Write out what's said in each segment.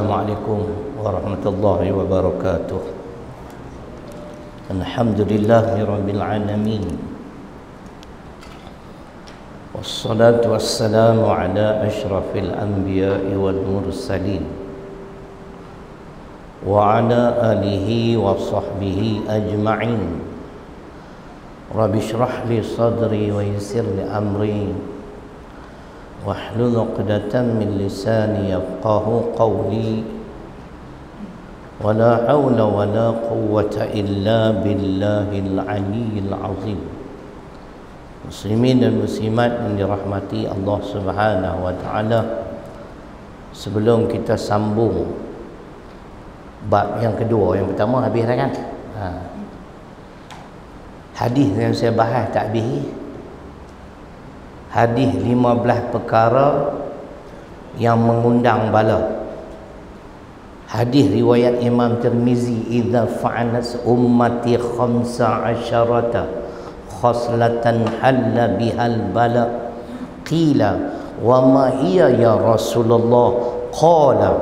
Assalamualaikum warahmatullahi wabarakatuh. Alhamdulillahirabbil alamin. Wassalatu wassalamu ala asyrafil anbiya'i wal mursalin wa ala alihi wa sahbihi ajma'in. Rabbi shrah li sadri wa yassir li amri wahlul 'uqdatam min lisani yafqahu qawli. Wala haula wala quwwata illa billahil aliyyil azim. Muslimin dan muslimat yang dirahmati Allah Subhanahu wa taala, sebelum kita sambung bab yang kedua, yang pertama habis dah kan? Hadis yang saya bahas tak habis. Hadis 15 perkara yang mengundang bala. Hadis riwayat Imam Tirmizi, idza fa'alat ummati 15 khaslatan halla bihal bala. Qila wa ma hiya ya Rasulullah? Qala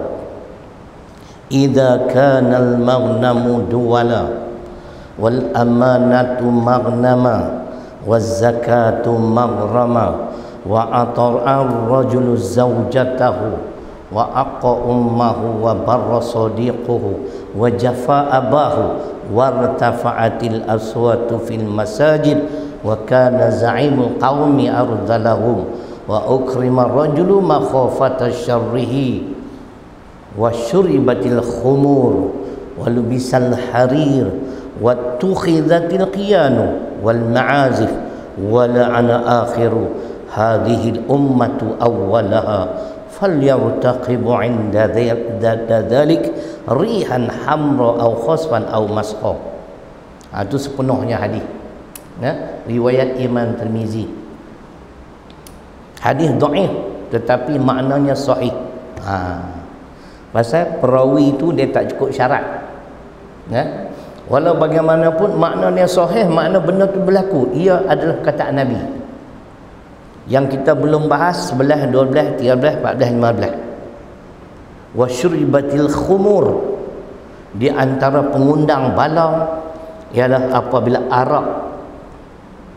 idza kana al maghnamu duwala wal amanatu maghnama waz zakatu maghrama wa ata'a ar-rajulu zawjatahu wa aqqa ummahu wa barra sadiquhu wa jafa abahu wartafa'atil aswatu fil masajid wa kana za'imul qaumi ardalahum wa ukrima rajulu makhafata syarrihi wa syuribatil khumur wa lubisal harir wa tukhidatil qiyanu wal ma'azif wa la'ana akhiru hadhihi al ummatu awwalaha falyartaqibu 'inda dhalik rihan hamra aw khasfan aw masqa. Itu sepenuhnya hadis, riwayat Imam Tirmizi. Hadis dhaif tetapi maknanya sahih. Pasal perawi itu dia tak cukup syarat, walau bagaimanapun maknanya sahih, makna benda tu berlaku, ia adalah kata Nabi. Yang kita belum bahas 11, 12, 13, 14, 15. Wa syuribatil khumur, di antara pengundang bala ialah apabila arak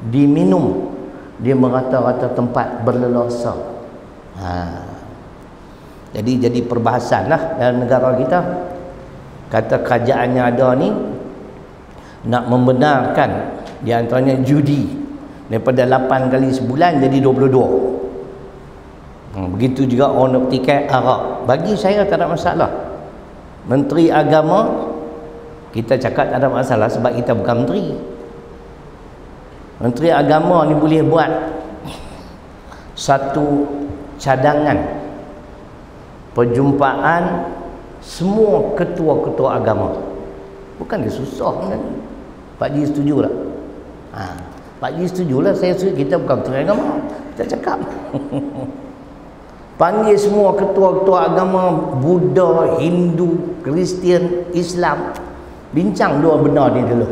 diminum di merata-rata tempat berlelosa. Jadi perbahasan lah dalam negara kita. Kata kerajaan yang ada ni nak membenarkan di antaranya judi, daripada 8 kali sebulan jadi 22. Begitu juga orang nak petikai arak. Bagi saya tak ada masalah. Menteri Agama kita cakap tak ada masalah sebab kita bukan menteri. Menteri Agama ni boleh buat satu cadangan perjumpaan semua ketua-ketua agama. Bukan dia susah kan? Pak Ji setuju tak? Pak Ji setujulah, saya setuju. Kita bukan menteri agama, kita cakap panggil semua ketua-ketua agama, Buddha, Hindu, Kristian, Islam, bincang dua benda ni dulu,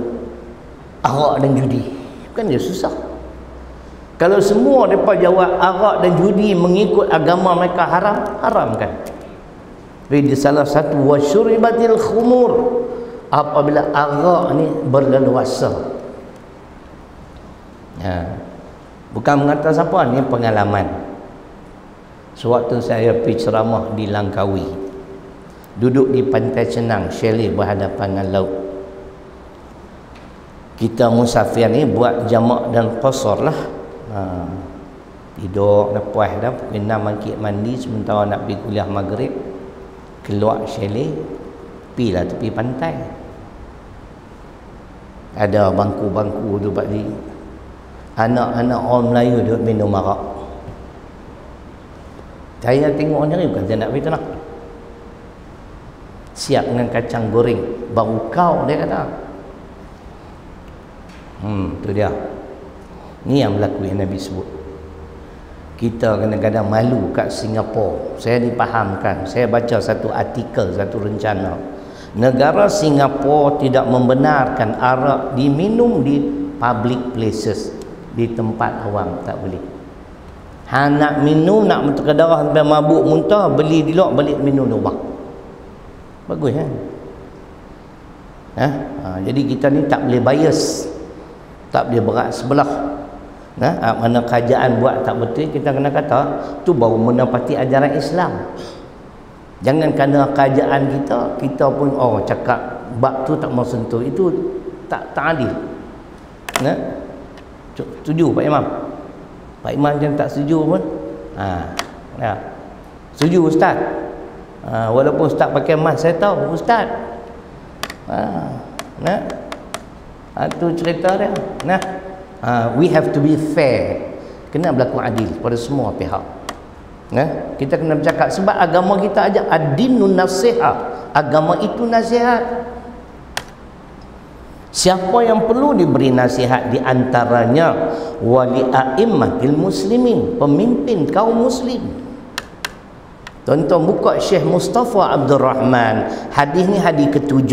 arak dan judi. Bukan dia susah. Kalau semua mereka jawab arak dan judi mengikut agama mereka haram, haramkan. Jadi salah satu wasyuribatil khumur, apabila arak ni berleluasa. Bukan mengata siapa, ni pengalaman. Sewaktu saya pergi ceramah di Langkawi, duduk di pantai Cenang, chalet berhadapan dengan laut. Kita musafir ni buat jamak dan qasar lah. Tidur dah puas dah, pukul 6 bangkit mandi, sementara nak pergi kuliah maghrib, keluar chalet, pergilah tepi pantai. Ada bangku-bangku tu Pak Ji, anak-anak orang Melayu duduk minum arak. Saya tengok orang ni, bukan saya nak beritahu nak. Siap dengan kacang goreng, baru kau, dia kata. Tu dia. Ni yang berlaku yang Nabi sebut. Kita kadang-kadang malu kat Singapura. Saya dipahamkan, saya baca satu artikel, satu rencana. Negara Singapura tidak membenarkan arak diminum di public places, di tempat awam, tak boleh. Nak minum, nak berdarah sampai mabuk muntah, beli di luar, balik minum di rumah. Bagus kan? Jadi kita ni tak boleh bias, tak boleh berat sebelah. Mana kerajaan buat tak betul, kita kena kata tu baru menepati ajaran Islam. Jangan kerana kerajaan kita pun cakap bab tu tak mau sentuh, itu tak adil. Setuju Pak Imam? Pak Imam jangan tak setuju pun. Setuju Ustaz. Walaupun Ustaz pakai mask, saya tahu Ustaz. Tu cerita dia. We have to be fair. Kena berlaku adil pada semua pihak. Kita kena bercakap sebab agama kita ajak ad-dinun nasihat. Agama itu nasihat. Siapa yang perlu diberi nasihat di antaranya wali a'immatil muslimin, pemimpin kaum muslim. Tonton buka Syekh Mustafa Abdul Rahman. Hadis ni hadis ke-7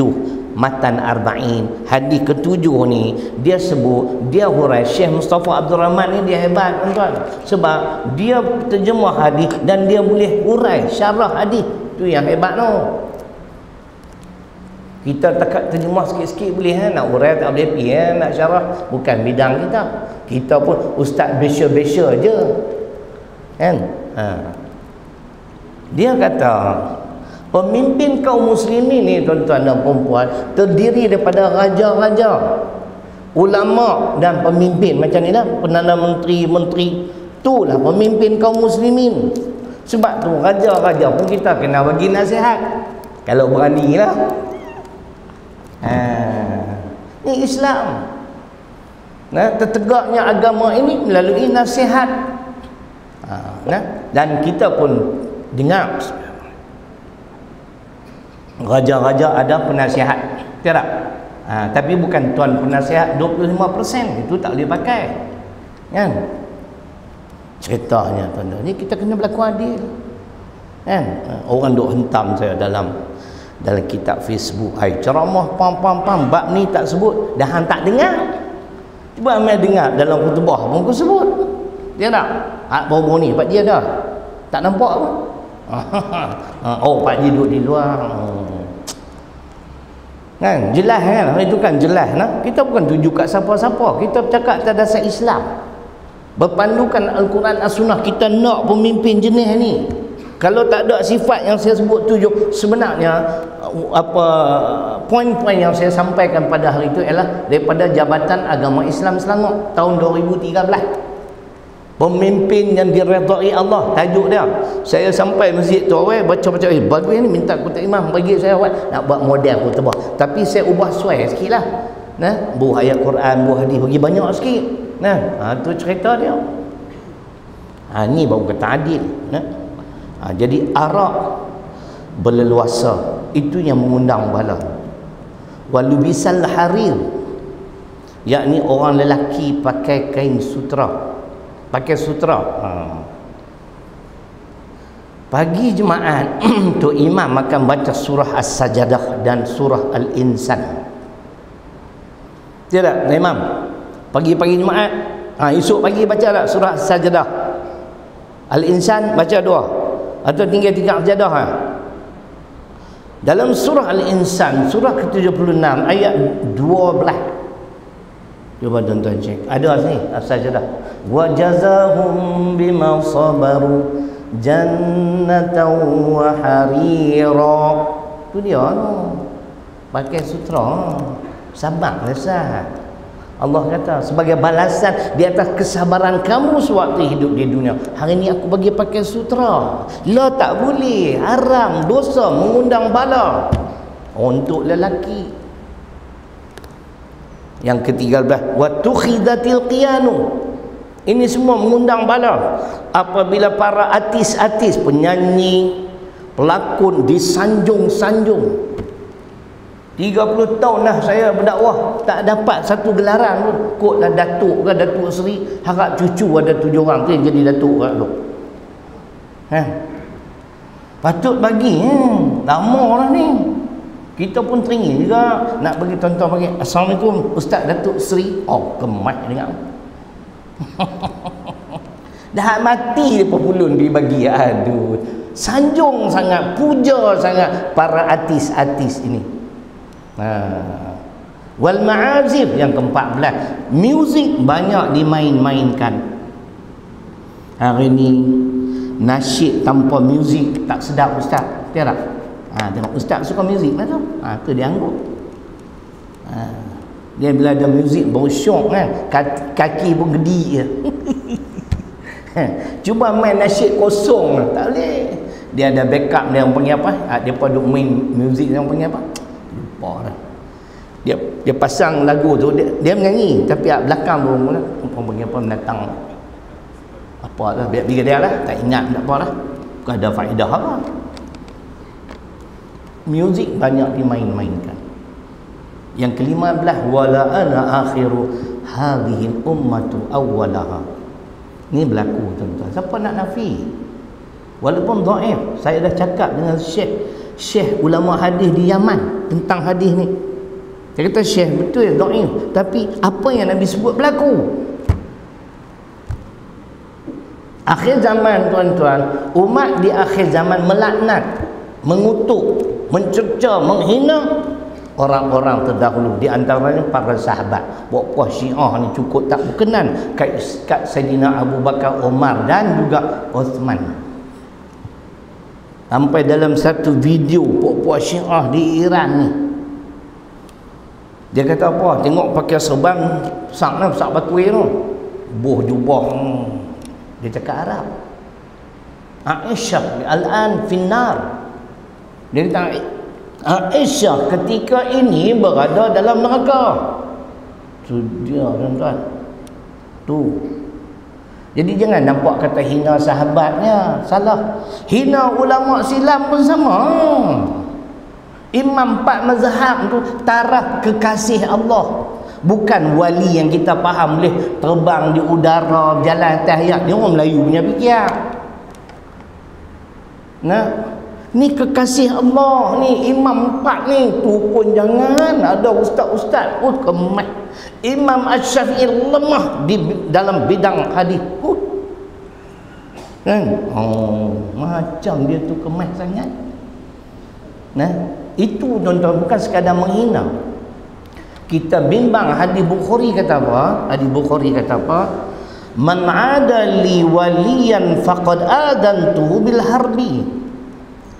Matan Arba'in. Hadis ke-7 ni dia sebut, dia hurai. Syekh Mustafa Abdul Rahman ni dia hebat tuan-tuan, sebab dia terjemah hadis dan dia boleh hurai syarah hadis. Tu yang hebat tu. Kita takat terjemah sikit-sikit boleh nak hurai tak boleh pergi nak syarah, bukan bidang kita. Kita pun ustaz besya-besya je kan. Dia kata pemimpin kaum muslimin ni tuan-tuan dan puan-puan terdiri daripada raja-raja, ulama dan pemimpin macam ni lah, Perdana Menteri, itulah pemimpin kaum muslimin. Sebab tu raja-raja pun kita kena bagi nasihat kalau berani lah. Ini Islam. Tertegaknya agama ini melalui nasihat. Dan kita pun dengar raja-raja ada penasihat, tidak? Tapi bukan tuan penasihat 25%, itu tak boleh pakai kan. Ceritanya tuan-tuan ni kita kena berlaku adil kan. Orang duk hentam saya dalam kitab Facebook, ceramah pam bab ni tak sebut, dah hang tak dengar. Cuba ambil dengar dalam khutbah pun aku sebut. Dia tak? Baru ni Pak Ji ada. Tak nampak apa? Pak Ji duduk di luar. Kan? Jelas kan? Itu kan jelas nah. Kita bukan tuju kat siapa-siapa. Kita bercakap atas dasar Islam. Berpandukan Al-Quran As-Sunnah, kita nak pemimpin jenis ni. Kalau tak ada sifat yang saya sebut tujuh, sebenarnya poin-poin yang saya sampaikan pada hari itu ialah daripada Jabatan Agama Islam Selangor tahun 2013. Pemimpin yang diredai Allah, tajuk dia. Saya sampai masjid tu awal baca-baca, bagus ni, minta kota imam bagi saya awal nak buat model khutbah, tapi saya ubah suai sikit lah. Buah ayat Quran, buah hadis bagi banyak sikit. Tu cerita dia. Ni baru kata adil. Jadi arak berleluasa itu yang mengundang bala. Walubisal harir, yakni orang lelaki pakai kain sutra, pakai sutra. Pagi Jumaat tu imam akan baca surah As-Sajdah dan surah Al-Insan. Tidak imam pagi-pagi Jumaat, esok pagi baca tak surah As-Sajdah, Al-Insan baca dua atau tinggal 3 sajadah. Dalam surah Al-Insan surah ke-76 ayat 12, cuba tuan-tuan cek, ada sini As-Sajdah, wa jazahum bima sabaru jannatan wa harira. Tu dia pakai sutra, sabar rasa. Allah kata sebagai balasan di atas kesabaran kamu sewaktu hidup di dunia, hari ini aku bagi pakai sutra. La, tak boleh, haram, dosa, mengundang bala untuk lelaki. Yang ke-13, wa tukhidatil qiyanu. Ini semua mengundang bala. Apabila para artis-artis, penyanyi, pelakon disanjung-sanjung. 30 tahun dah saya berdakwah, tak dapat satu gelaran pun. Kotlah Datuk ke Datuk Seri, harap cucu ada 7 orang tu yang jadi Datuk kat tu. Patut bagi lama orang ni. Kita pun teringin juga nak bagi tuan-tuan bagi, Assalamualaikum Ustaz Datuk Seri. Kemat dengar. Dah mati dia pulun dibagi. Aduh, sanjung sangat, puja sangat para artis-artis ini. Wal ma'azif yang ke-14, muzik banyak dimain-mainkan. Hari ni nasyid tanpa muzik tak sedap ustaz. Betul tak? Tengok ustaz suka muzik lah tu. Tu dia angguk. Dia bila ada muzik baru syok kan. Kaki pun gedi je. Cuba main nasyid kosong lah. Tak boleh. Dia ada backup dia, yang panggil apa? Dia pada main muzik yang panggil apa? Lupa lah. Dia pasang lagu tu, dia menyanyi, tapi kat belakang tu pula panggil apa, mendatang apa lah, biar dia lah, tak ingat tak apa lah, bukan ada faedah apa. Muzik banyak dimain-mainkan. Yang ke-15, wala ana akhiru hadhihi ummatu awwalaha. Ni berlaku tuan-tuan. Siapa nak nafi? Walaupun dhaif, saya dah cakap dengan syekh ulama hadis di Yaman tentang hadis ni. Dia kata syekh betul ya dhaif, tapi apa yang Nabi sebut berlaku. Akhir zaman tuan-tuan, umat di akhir zaman melaknat, mengutuk, mencerca, menghina orang-orang terdahulu, di antaranya para sahabat. Buat Syiah ni cukup tak berkenan kat Sayyidina Abu Bakar, Umar dan juga Uthman. Sampai dalam satu video puak-puak Syiah di Iran ni, dia kata apa? Tengok pakai serban besar lah, besar bakui tu, buh jubah. Dia cakap Arab. Aisyah al-an finnar. Dia kata Aisyah ketika ini berada dalam neraka. Tu dia tuan-tuan. Tu. Jadi jangan nampak kata hina sahabatnya, salah. Hina ulama silam pun sama. Imam 4 mazhab tu taraf kekasih Allah. Bukan wali yang kita faham boleh terbang di udara, berjalan atas ayat. Dia orang Melayu punya fikir. Nah, ni kekasih Allah ni, Imam 4 ni. Tu pun jangan ada ustaz-ustaz kemas. Imam Asy-Syafi'i lemah di dalam bidang hadis. Kan? Macam dia tu kemas sangat. Nah, itu tuan-tuan bukan sekadar menghina. Kita bimbang hadis Bukhari kata apa? Hadis Bukhari kata apa? Man 'ada li waliyan faqad adantuhu bil harbi.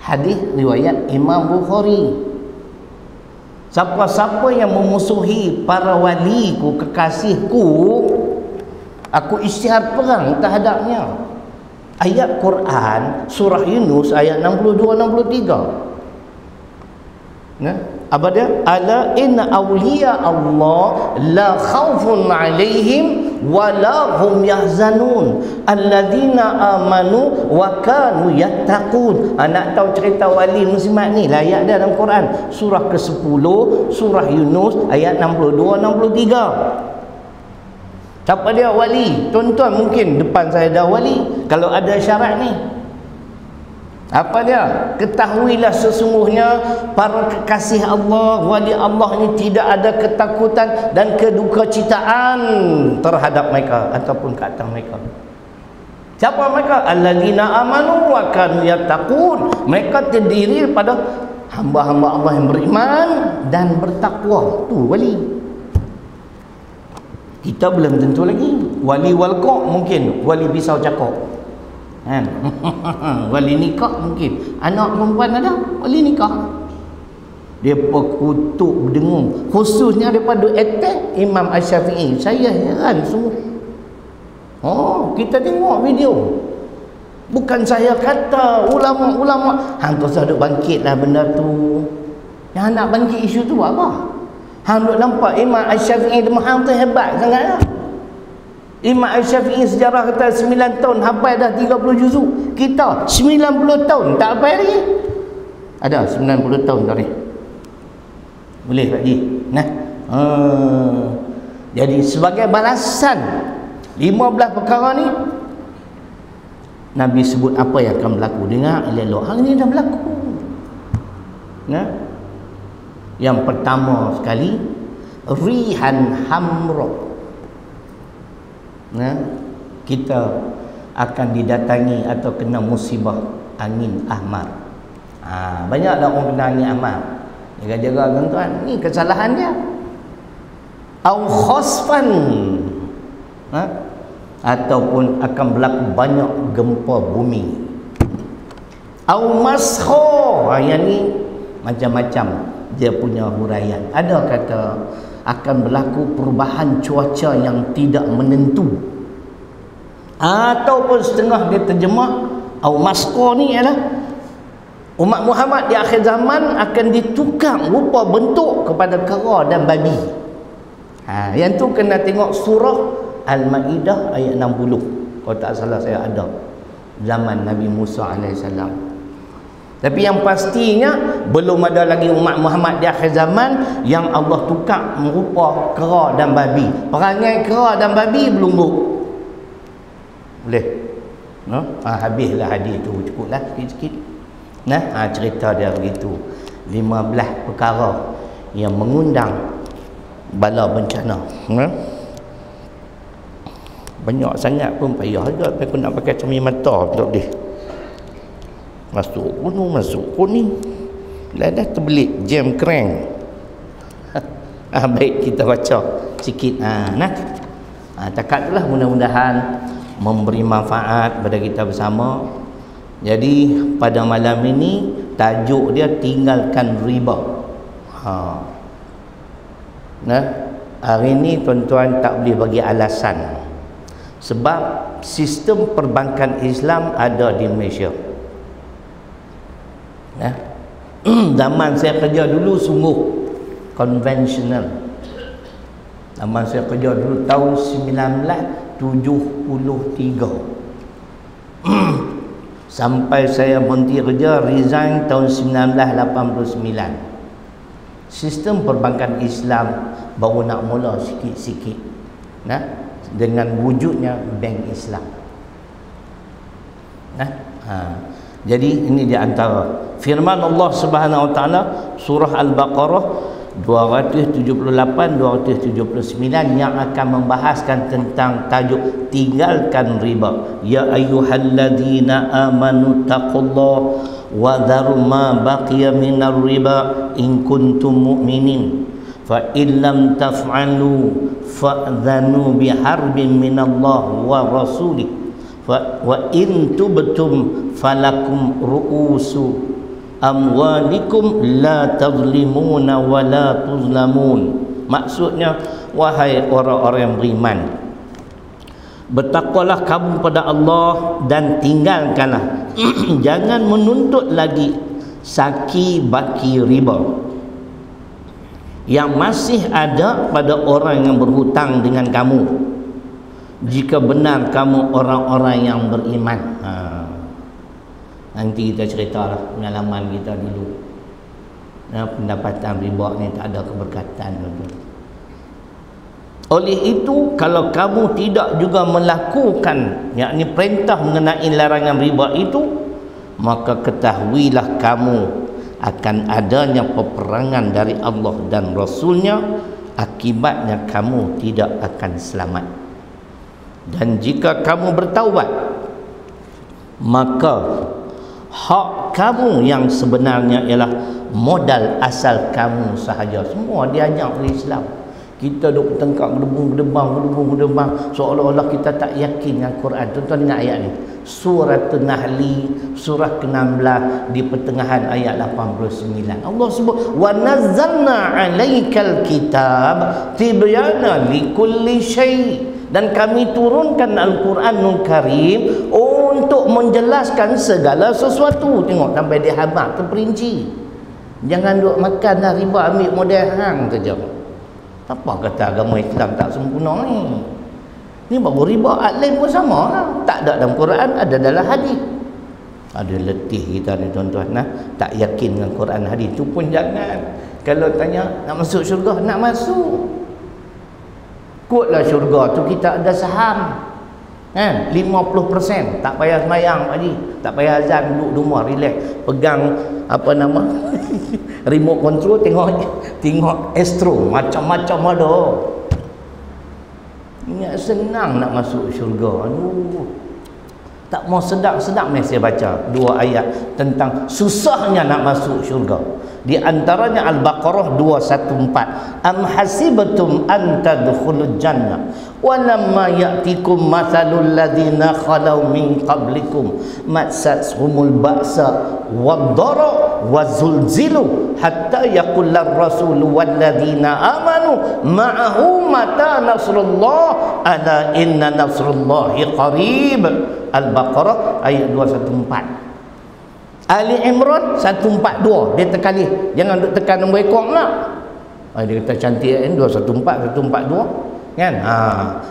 Hadis riwayat Imam Bukhari. Siapa-siapa yang memusuhi para waliku, kekasihku, aku isytihar perang terhadapnya. Ayat Quran surah Yunus ayat 62-63. Nah, apa dia? Ala inna awliya Allah la khawfun alaihim wa la hum yahzanun alladzina amanu wa kanu yattaqun. Nak tahu cerita wali muslimat ni, ayat dia dalam Quran surah ke-10 surah Yunus ayat 62-63. Siapa dia wali? Tuan-tuan mungkin depan saya dah wali. Kalau ada syarat ni, apa dia? Ketahuilah sesungguhnya para kekasih Allah, wali Allah ni tidak ada ketakutan dan kedukacitaan terhadap mereka ataupun ke atas mereka. Siapa mereka? Alladzina amanu wa kanu yattaqun. Mereka terdiri pada hamba-hamba Allah yang beriman dan bertakwa. Tu wali. Kita belum tentu lagi. Wali walqa mungkin, wali pisau cakap. Kan? Wali nikah mungkin. Anak perempuan ada wali nikah. Dia kutuk berdengung, khususnya daripada attack Imam Asy-Syafi'i. Saya heran semua. Kita tengok video. Bukan saya kata, ulama-ulama hang tu saduk bangkitlah benda tu. Yang nak bangkit isu tu apa? Hang duk nampak Imam Asy-Syafi'i hang tu hebat sangatlah. Imam Asy-Syafi'i sejarah kata 9 tahun hafal dah 30 juzuk. Kita 90 tahun tak hafal lagi. Ada 90 tahun tadi. Boleh tak ji? Nah. Jadi sebagai balasan 15 perkara ni, Nabi sebut apa yang akan berlaku. Dengar elok-elok. Hal ni dah berlaku. Nah. Yang pertama sekali, rihan hamra. Nah, kita akan didatangi atau kena musibah angin ahmar. Banyak dah orang kena angin ahmar. Jaga-jaga tuan-tuan, ni kesalahan dia. Au khosfan, ataupun akan berlaku banyak gempa bumi. Au maskho, yang ni macam-macam dia punya huraian. Ada kata akan berlaku perubahan cuaca yang tidak menentu, ataupun setengah dia terjemah au maskho ni ialah umat Muhammad di akhir zaman akan ditukar rupa bentuk kepada kera dan babi. Yang tu kena tengok surah Al-Ma'idah ayat 60. Kalau tak salah saya ada zaman Nabi Musa AS. Tapi yang pastinya belum ada lagi umat Muhammad di akhir zaman yang Allah tukar merupa kera dan babi. Perangai kera dan babi belum boleh. Habislah hadis tu, cukuplah sikit-sikit. Cerita dia begitu. 15 perkara yang mengundang bala bencana. Banyak sangat pun payah juga. Aku nak pakai cermin mata tak boleh. Masuk gunung, masuk kuning. Dah terbelit jam crank. Baik, kita baca sikit. Takat itulah, mudah-mudahan memberi manfaat pada kita bersama. Jadi pada malam ini tajuk dia tinggalkan riba. Hari ini tuan-tuan tak boleh bagi alasan, sebab sistem perbankan Islam ada di Malaysia. Zaman saya kerja dulu sungguh konvensional. Zaman saya kerja dulu tahun 1973 sampai saya berhenti kerja, resign tahun 1989. Sistem perbankan Islam baru nak mula sikit-sikit, dengan wujudnya bank Islam. Jadi ini di antara firman Allah Subhanahu Wa Taala surah Al-Baqarah 278-279 yang akan membahaskan tentang tajuk tinggalkan riba. Ya ayyuhalladzina amanu taqullaha wa dharu ma baqiya minar riba in kuntum mu'minin fa in lam taf'alu fa'dhanu biharbin minallahi wa rasulih wa in tubtum falakum ru'usu amwalikum la tazlimuna wa la tuzlamun. Maksudnya, wahai orang-orang yang beriman, bertakwalah kamu pada Allah dan tinggalkanlah jangan menuntut lagi saki baki riba yang masih ada pada orang yang berhutang dengan kamu, jika benar kamu orang-orang yang beriman. Nanti kita ceritalah pengalaman kita dulu. Pendapatan riba ni tak ada keberkatan. Oleh itu, kalau kamu tidak juga melakukan yakni perintah mengenai larangan riba itu, maka ketahuilah kamu akan adanya peperangan dari Allah dan Rasulnya, akibatnya kamu tidak akan selamat. Dan jika kamu bertaubat, maka hak kamu yang sebenarnya ialah modal asal kamu sahaja. Semua diajak oleh Islam. Kita duk tengkak gedebang seolah-olah kita tak yakin dengan Quran. Tuan-tuan dengar ayat ni, surah An-Nahli surah ke-16 di pertengahan ayat 89. Allah sebut wa nazzalna 'alaikal kitab tibyana likulli syai', dan kami turunkan Al-Quranul Karim untuk menjelaskan segala sesuatu. Tengok sampai dia habaq terperinci. Jangan duk makan dah riba ambil modal hang saja. Apa kata agama Islam tak sempurna ni? Ni baru riba lain pun sama lah. Tak ada dalam Quran, ada dalam hadis. Ada letih kita ni tuan-tuan, tak yakin dengan Quran hadis tu pun jangan. Kalau tanya nak masuk syurga, nak masuk. Kutlah syurga tu kita ada saham, 50%. Tak payah semayang Pak Haji, tak payah azan, duduk rumah relax, pegang remote control, tengok Astro, macam-macam ada. Ingat senang nak masuk syurga. Tak mau sedap-sedap ni saya baca 2 ayat tentang susahnya nak masuk syurga. Di antaranya Al-Baqarah 214. Am hasibatum an tadkhulul jannah wa lamma ya'tikum mathalul ladzina khalau min qablikum massashumul ba'sa wad-dara wazulzilu hatta yaqular rasul wal ladzina amanu ma'ahu mata nasrullah ala inna nasrullahi qarib. Al-Baqarah ayat 214. Ali Imran 142. Dia tekali, jangan duk tekan nombor ekor pula. Dia kata cantik kan, 214 142 kan.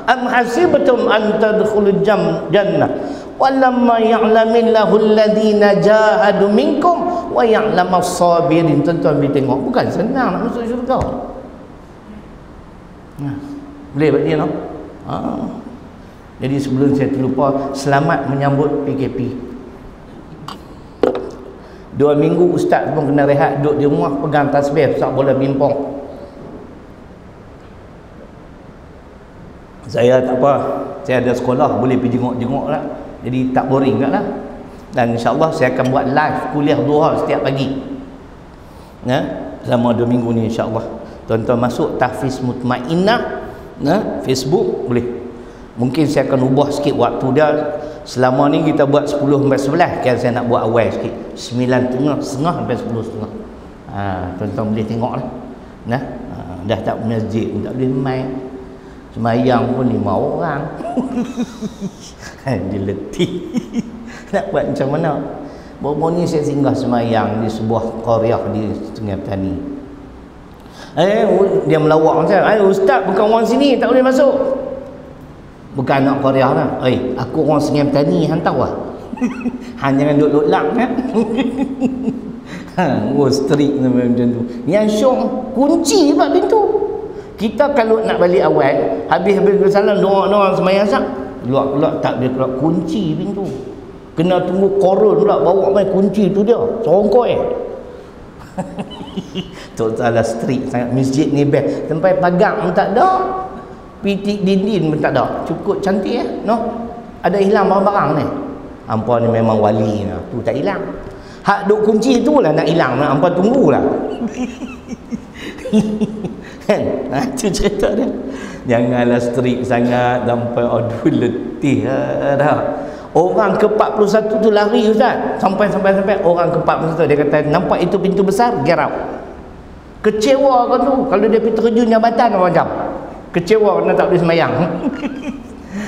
Am hasibatum an tadkhulul jannah walamma ya'lamillahu alladhina jahadu minkum wa ya'lamas sabirin. Tuan-tuan boleh tengok, bukan senang nak masuk syurga. Boleh buat dia no? Jadi sebelum saya terlupa, selamat menyambut PKP. 2 minggu ustaz pun kena rehat, duduk di rumah pegang tasbih sak bola pimpong. Saya tak apa, saya ada sekolah boleh pergi jenguk-jenguk lah, jadi tak boring kat lah. Dan insyaAllah saya akan buat live kuliah duha setiap pagi selama 2 minggu ni insyaAllah. Tuan-tuan masuk Tahfiz Mutmainnah Facebook boleh. Mungkin saya akan ubah sikit waktu dia. Selama ni kita buat 10-11, kan saya nak buat awal sikit 9:30 sampai 10:30. Tuan-tuan boleh tengok lah. Dah tak masjid pun tak boleh main. Semayang pun 5 orang. Dia letih. Nak buat macam mana? Baru-baru ni saya singgah semayang di sebuah qaryah di Sungai Petani. Dia melawak macam, ustaz bukan orang sini, tak boleh masuk. Bukan anak Korea lah. Aku orang Sungai Petani, hantar lah. Jangan duduk lak kan. Strict macam tu. Yang syok, kunci sebab pintu. Kita kalau nak balik awal, habis-habis bersalam, doa-doa semayang syak, keluar tak dia keluar, kunci pintu. Kena tunggu koron pula, bawa main kunci tu dia. Sorongkoi. Tak salah strict sangat. Masjid ni best. Tempat pagar pun tak ada. Pitik dinding pun tak ada. Cukup cantik Ada hilang barang-barang ni. Hampa ni memang wali lah. Tu tak hilang. Hak duk kunci tu lah nak hilang. Hampa tunggulah. Kan? Itu cerita dia. Janganlah strict sangat sampai aduh letih dah. Orang ke-41 tu lari ustaz. Sampai orang ke-41 dia kata nampak itu pintu besar, get out. Kecewa kan tu. Kalau dia pergi terjun jambatan macam kecewa kerana tak boleh semayang.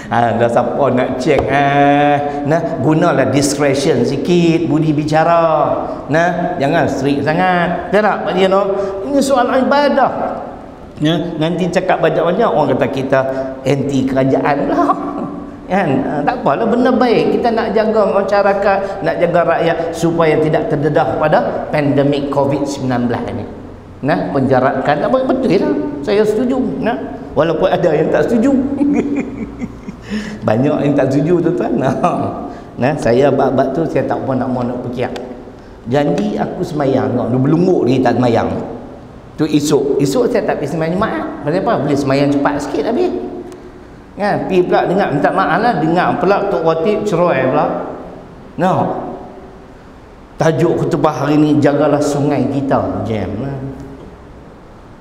Dah siapa nak cek gunalah discretion sikit, budi bicara. Jangan strict sangat. Tak dia ini soal ibadah. Nanti cakap banyak-banyak orang kata kita anti kerajaan lah. Kan? Tak apalah, benda baik. Kita nak jaga masyarakat, nak jaga rakyat supaya tidak terdedah pada pandemik COVID-19 ni. Penjarakan tak betul lah. Saya setuju. Walaupun ada yang tak setuju. Banyak yang tak setuju tuan-tuan. Saya bab-bab tu saya tak apa nak pergi. Janji aku semayang, dia belunguk lagi tak semayang. Tu esok saya tak pergi semayang Jumaat. Kenapa? Boleh semayang cepat sikit habis. Kan? Pergi pula dengar minta maaf lah, dengar pula Tok Khatib cerai pula. Tajuk khutbah hari ni, jagalah sungai kita. Jam lah.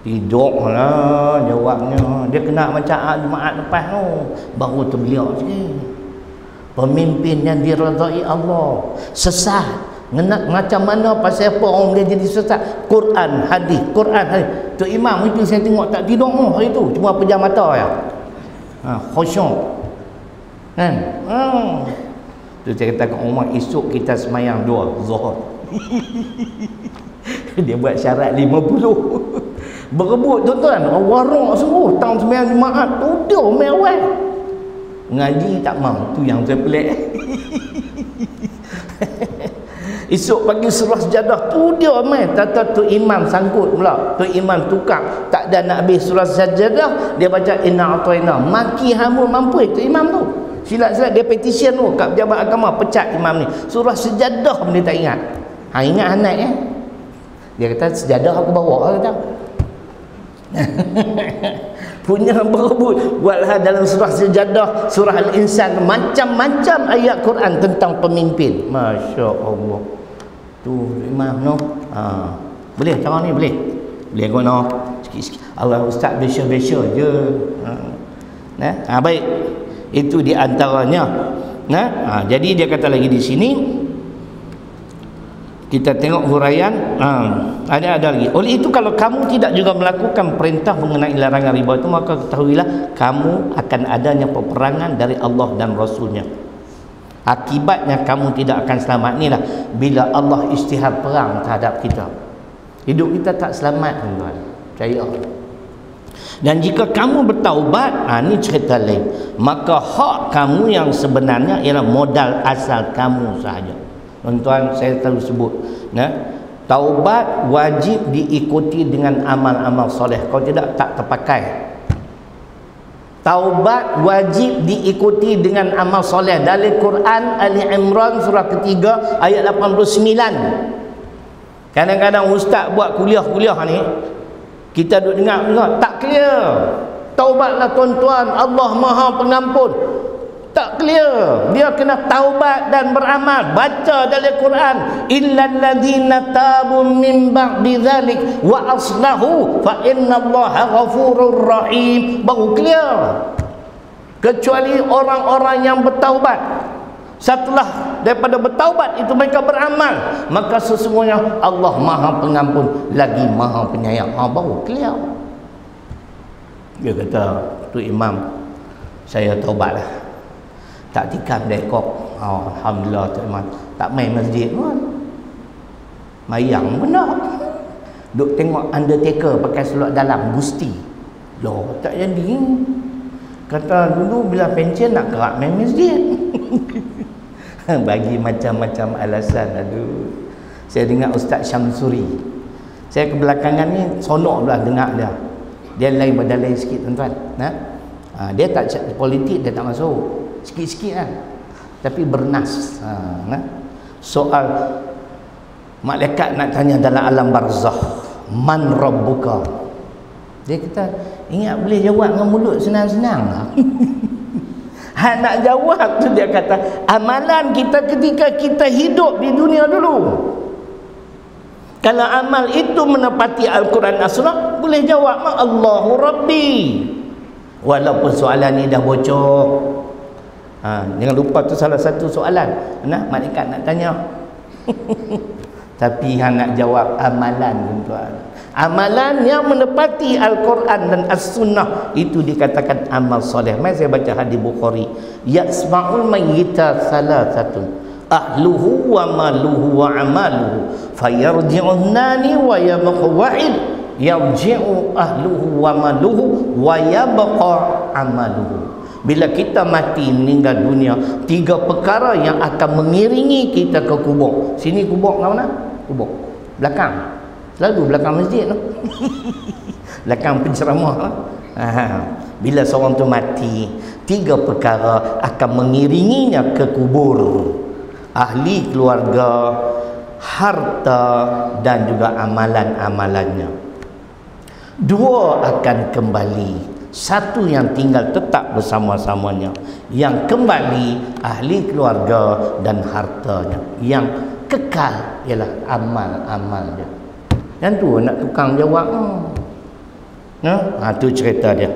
Tidur lah jawabnya. Dia kena macam Jumaat lepas tu, baru terbeliak sikit. Pemimpin yang diredai Allah sesat. Macam mana pasal apa orang boleh jadi sesat? Quran hadis. Tu imam itu saya tengok tak tidur hari tu, cuma pejam mata ya. Khusyuk kan. Tu saya kata kat Umar, esok kita semayang 2 Zuhur. Dia buat syarat 50. Berebut tuan-tuan, warung sungguh tahun semayang Jumaat tu dia main awal. Ngaji tak mau, tu yang saya pelik. Esok pagi surah sejadah tu dia main. Tata tu imam sangkut pula. Tu imam tukar, tak ada nak habis surah sejadah, dia baca inna a'tayna. Maki hamba mampu tu imam tu. Silat-silat dia petition tu kat pejabat agama, pecat imam ni. Surah sejadah pun dia tak ingat. Ingat anak Dia kata sejadah aku bawa kata. punya berebut. Buatlah dalam surah Sajadah, surah Al-Insan, macam-macam ayat Quran tentang pemimpin. Masya Allah. Tu imam no. Boleh cara ni boleh. Boleh guna sikit-sikit. Allah ustaz besya-besya je. Baik. Itu di antaranya. Jadi dia kata lagi di sini, kita tengok huraian. Ada lagi. Oleh itu kalau kamu tidak juga melakukan perintah mengenai larangan riba itu, maka ketahuilah kamu akan adanya peperangan dari Allah dan Rasulnya. Akibatnya kamu tidak akan selamat. Inilah bila Allah isytihar perang terhadap kita, hidup kita tak selamat, tuan-tuan. Percaya. Dan jika kamu bertaubat, ni cerita lain, maka hak kamu yang sebenarnya ialah modal asal kamu sahaja. Tuan-tuan, saya selalu sebut, taubat wajib diikuti dengan amal-amal soleh. Kalau tidak, tak terpakai. Taubat wajib diikuti dengan amal soleh. Dari Quran Ali Imran surah ketiga ayat 89. Kadang-kadang ustaz buat kuliah-kuliah ni, kita duduk dengar tak clear. Taubatlah tuan-tuan, Allah Maha Pengampun. Tak clear. Dia kena taubat dan beramal. Baca dari Quran, illal ladzina tabu min ba'di dzalik wa aslahu fa innallaha ghafurur rahim. Baru clear. Kecuali orang-orang yang bertaubat. Setelah daripada bertaubat itu mereka beramal, maka sesungguhnya Allah Maha Pengampun lagi Maha Penyayang. Baru clear. Dia kata, tu imam, saya taubatlah. Tak tikam dekok. Alhamdulillah tu imam. Tak main masjid pun. Mayang benar. Duk tengok Undertaker pakai seluar dalam Gusti. Loh, tak jadi. Kata dulu bila pencen nak gerak main masjid. Bagi macam-macam alasan. Aduh. Saya dengar Ustaz Syamsuri. Saya kebelakangan ni sonok belah dengar dia. Dia lain berdalai sikit, tuan-tuan. Dia tak politik, dia tak masuk. Sikit-sikit kan, tapi bernas. Soal malaikat nak tanya dalam alam barzakh, man rabbuka, dia kata ingat boleh jawab dengan mulut senang-senang. Nak jawab tu dia kata amalan kita ketika kita hidup di dunia dulu. Kalau amal itu menepati Al-Quran As-Sunnah, boleh jawab Allahu Rabbi. Walaupun soalan ni dah bocor. Jangan lupa tu salah satu soalan. Malaikat nak tanya. Tapi nak jawab amalan, tuan-tuan. Amalan yang menepati Al-Quran dan As-Sunnah itu dikatakan amal soleh. Mari saya baca hadis Bukhari. Yasma'ul mayyita salasatun, ahluhu wa maluhu wa amaluhu, fayarji'un nani wa yabqa wa'id, yarji'u ahluhu wa maluhu wa yabqa amaluhu. Bila kita mati meninggal dunia, 3 perkara yang akan mengiringi kita ke kubur. Sini kubur kat mana? Kubur belakang. Selalu belakang masjid tu. Belakang penceramah. Bila seorang tu mati, 3 perkara akan mengiringinya ke kubur. Ahli keluarga, harta dan juga amalan-amalannya. 2 akan kembali. 1 yang tinggal tetap bersama-samanya. Yang kembali ahli keluarga dan hartanya. Yang kekal ialah amal-amal dia. Yang tu nak tukang jawab. Tu cerita dia.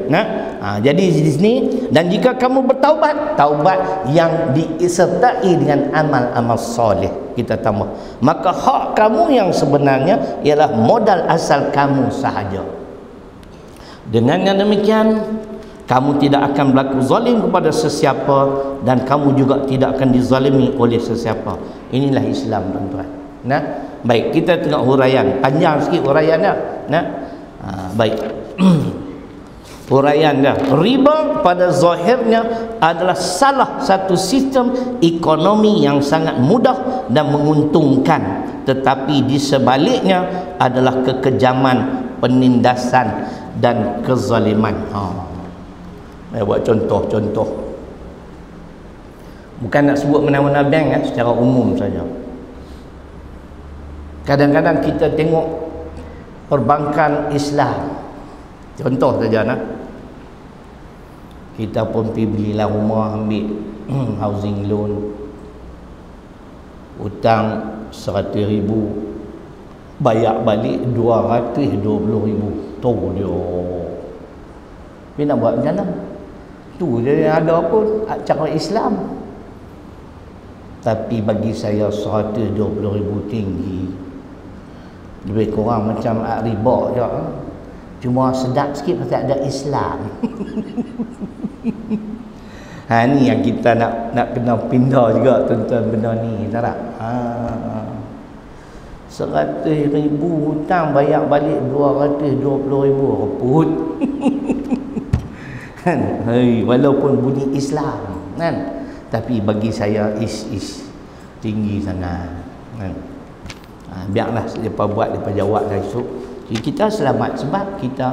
Jadi di sini, dan jika kamu bertaubat, taubat yang disertai dengan amal-amal soleh, kita tambah, maka hak kamu yang sebenarnya ialah modal asal kamu sahaja. Dengan yang demikian, kamu tidak akan berlaku zalim kepada sesiapa, dan kamu juga tidak akan dizalimi oleh sesiapa. Inilah Islam, tuan-tuan. Baik, kita tengok huraian. Panjang sikit huraian dah. Baik. Huraian dah. Riba pada zahirnya adalah salah satu sistem ekonomi yang sangat mudah dan menguntungkan, tetapi di sebaliknya adalah kekejaman, penindasan dan kezaliman. Saya buat contoh-contoh. Bukan nak sebut mana-mana bank secara umum saja. Kadang-kadang kita tengok perbankan Islam. Contoh saja Kita pun pergi belilah rumah, ambil housing loan, hutang 100,000, bayar balik 220,000. Tu dia. Dia nak buat macam mana? Tu dia ada pun cara Islam. Tapi bagi saya 120,000 tinggi. Lebih kurang macam riba je. Cuma sedap sikit pasal ada Islam. Ni yang kita nak kena pindah juga tuan-tuan benda ni, tak? 100,000 hutang bayar balik 220,000 reput. Kan? Walaupun bunyi Islam, kan? Tapi bagi saya is tinggi sangat, kan? Biarlah depa buat, depa jawab dah esok. Jadi kita selamat sebab kita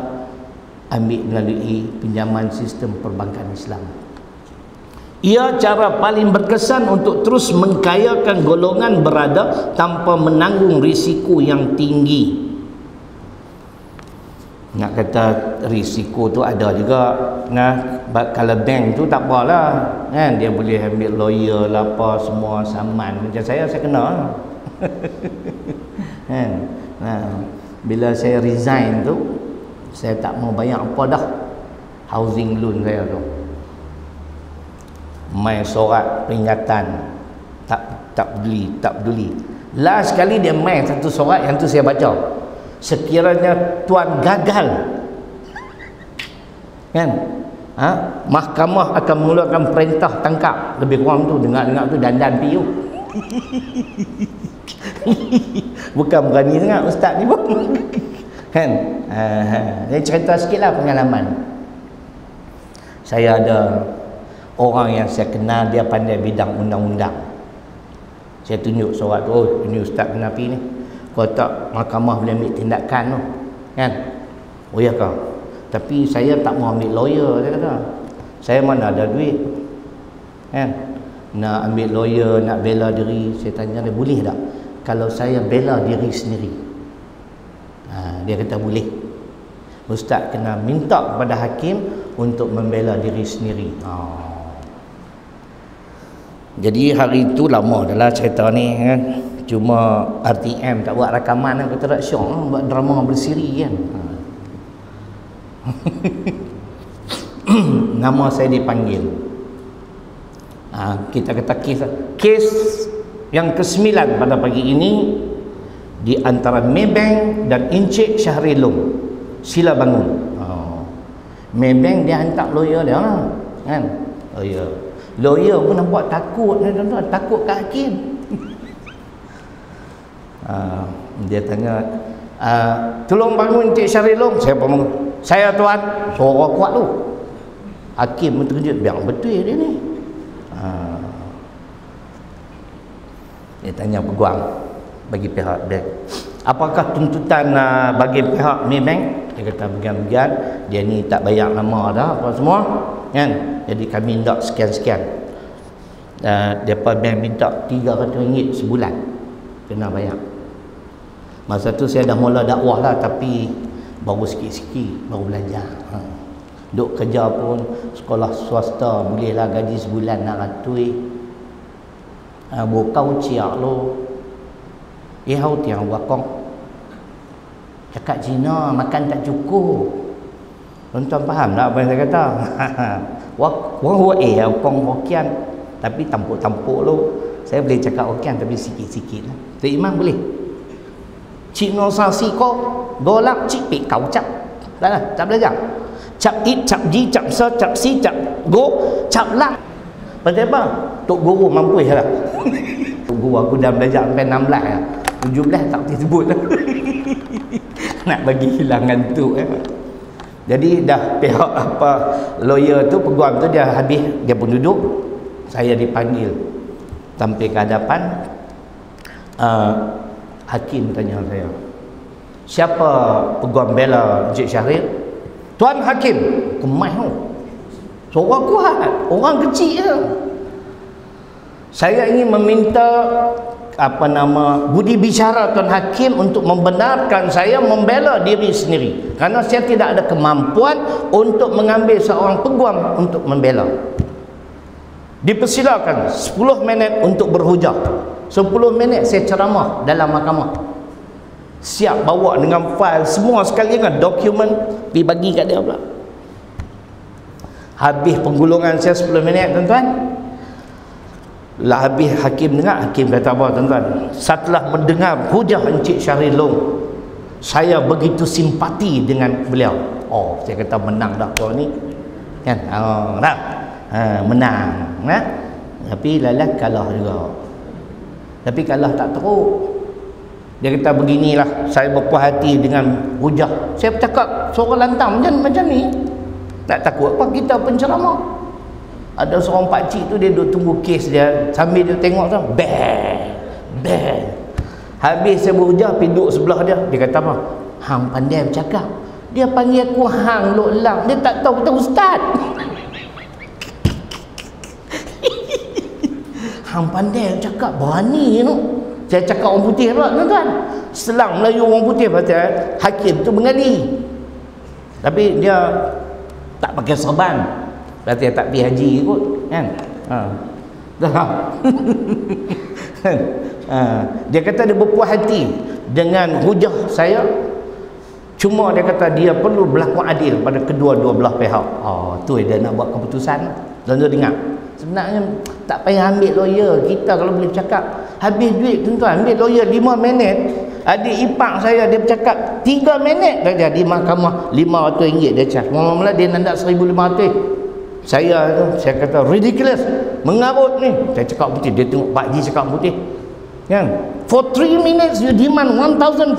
ambil melalui pinjaman sistem perbankan Islam. Ia cara paling berkesan untuk terus mengkayakan golongan berada tanpa menanggung risiko yang tinggi. Nak kata risiko tu ada juga. Nah, kalau bank tu tak apalah, kan? Dia boleh ambil lawyer lah, apa semua saman. Macam saya kena. Kan? Bila saya resign tu, saya tak mau bayar apa dah housing loan saya tu. Mai surat peringatan, tak peduli. Last kali dia mai satu surat yang tu saya baca. Sekiranya tuan gagal, kan? Mahkamah akan mengeluarkan perintah tangkap. Lebih kurang tu, dengar-dengar tu dandan piu. Bukan berani sangat ustaz ni pun. Kan? Saya cerita sikitlah pengalaman. Saya ada orang yang saya kenal, dia pandai bidang undang-undang. Saya tunjuk surat tu, oh ini ustaz kenapa ni? Kalau tak, mahkamah boleh ambil tindakan tu, kan? Oh ya kau, tapi saya tak mau ambil lawyer, saya kata. Saya mana ada duit, kan? Nak ambil lawyer, nak bela diri. Saya tanya dia, boleh tak kalau saya bela diri sendiri? Dia kata boleh. Ustaz kena minta kepada hakim untuk membela diri sendiri. Jadi hari itu lama adalah cerita ni, kan? Cuma RTM tak buat rakaman, aku tak syok buat drama bersiri, kan? Nama saya dipanggil. Kita kata kes yang ke-9 pada pagi ini di antara Maybank dan Encik Syahrilum. Sila bangun. Maybank dia hantar lawyer dia lah, kan? Oh ya. Lawyer pun nampak takut, tuan-tuan, takut kat hakim. Dia tanya, tolong bangun Encik Syahrilum. Saya pun bangun. Saya tuan. Suara kuat tu. Hakim pun terkejut, biar betul dia ni. Dia tanya peguam bagi pihak bank, apakah tuntutan bagi pihak Maybank? Dia kata bagian-bagian dia ni tak bayar lama dah apa semua, kan? Jadi kami minta sekian-sekian. Depa bank minta RM300 sebulan kena bayar. Masa tu saya dah mula dakwah lah, tapi baru sikit-sikit, baru belajar. Duk kerja pun sekolah swasta bolehlah gaji sebulan 600. Bukau ciak lo. Hau tiang wakong. Cakap Cina makan tak cukup. Tuan-tuan faham tak apa yang saya kata? Wakong Hokian, tapi tampuk-tampuk lo. Saya boleh cakap Hokian tapi sikit-sikit lah. Tok Imam boleh. Cik no sa si ko golak cik pi kau cap. Dah tak belajar. Cap it, cap ji, cap sa, cap si, cap go, cap lah. Pasal apa? Tok guru mampu lah. Tok guru aku dah belajar sampai 16 lah. 17 tak disebut lah. Nak bagi hilang ngantuk Jadi dah pihak apa lawyer tu, peguam tu dia habis, dia pun duduk. Saya dipanggil tampil ke hadapan. Hakim tanya saya, siapa peguam bela Encik Syahril? Tuan Hakim. Kemai tu, suara kuat, orang kecil je. Saya ingin meminta budi bicara Tuan Hakim untuk membenarkan saya membela diri sendiri, kerana saya tidak ada kemampuan untuk mengambil seorang peguam untuk membela. Dipersilakan 10 minit untuk berhujah. 10 minit saya ceramah dalam mahkamah, siap bawa dengan fail semua sekali dengan dokumen, pergi bagi kat dia pula. Habis penggulungan saya 10 minit tuan-tuan, lah habis hakim dengar, hakim kata apa tuan-tuan? Setelah mendengar hujah Encik Syahrir Long, saya begitu simpati dengan beliau. Oh, saya kata menang dah kau ni kan. Menang nah. Tapi lalah kalah juga. Tapi kalah tak teruk. Dia kata beginilah, saya berpuas hati dengan hujah. Saya bercakap suara lantang macam ni. Tak takut apa, kita penceramah. Ada seorang pakcik tu, dia duduk tunggu kes dia, sambil dia tengok tu, bang. Habis saya berhujah, pergi duduk sebelah dia. Dia kata apa? Hang pandai bercakap. Dia panggil aku hang lok lang. Dia tak tahu kita ustaz. Hang pandai bercakap, berani tu. Saya cakap orang putih pula tuan-tuan. Selang Melayu orang putih pasal hakim tu mengali. Tapi dia tak pakai serban. Berarti tak pergi haji kot kan. Dia kata dia berpuas hati dengan hujah saya. Cuma dia kata dia perlu berlaku adil pada kedua-dua belah pihak. Tu dia nak buat keputusan. Tuan-tuan dengar, sebenarnya tak payah ambil lawyer. Kita kalau boleh bercakap, habis duit tuan-tuan, ambil lawyer 5 minit. Adik ipar saya dia bercakap 3 minit saja di mahkamah, RM500 dia charge. Mula-mula dia nandak 1,500. Saya kata ridiculous, mengarut ni. Saya cakap putih, dia tengok Pak Haji cakap putih kan. For 3 minutes you demand $1,500.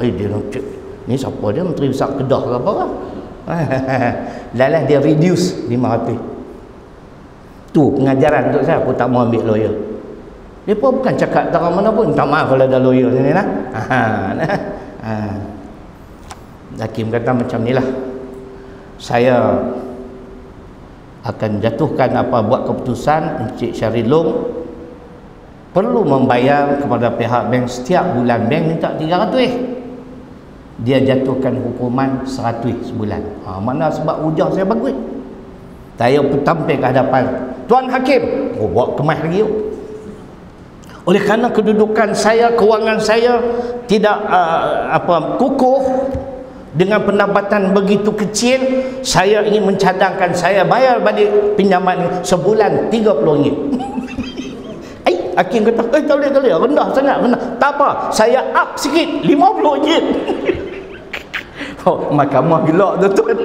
Dia nak cek ni siapa dia, Menteri Besar Kedah ke apa lah. Lalah dia reduce 500. Tu pengajaran untuk saya. Aku tak mau ambil lawyer. Dia pun bukan cakap tak mana pun, tak maaf kalau ada lawyer sini lah. Hakim kata macam ni lah, saya akan jatuhkan buat keputusan. Encik Syahrir Long perlu membayar kepada pihak bank setiap bulan. Bank minta 300, dia jatuhkan hukuman 100 sebulan. Mana sebab hujah saya bagus. Saya pun tampil ke hadapan Tuan Hakim, bawa kemas lagi. Oleh kerana kedudukan saya, kewangan saya tidak kukuh, dengan pendapatan begitu kecil, saya ingin mencadangkan saya bayar balik pinjaman sebulan RM30. Hakim kata, tak boleh, rendah sangat, rendah. Tak apa, saya up sikit, RM50. Mahkamah gelak tuan.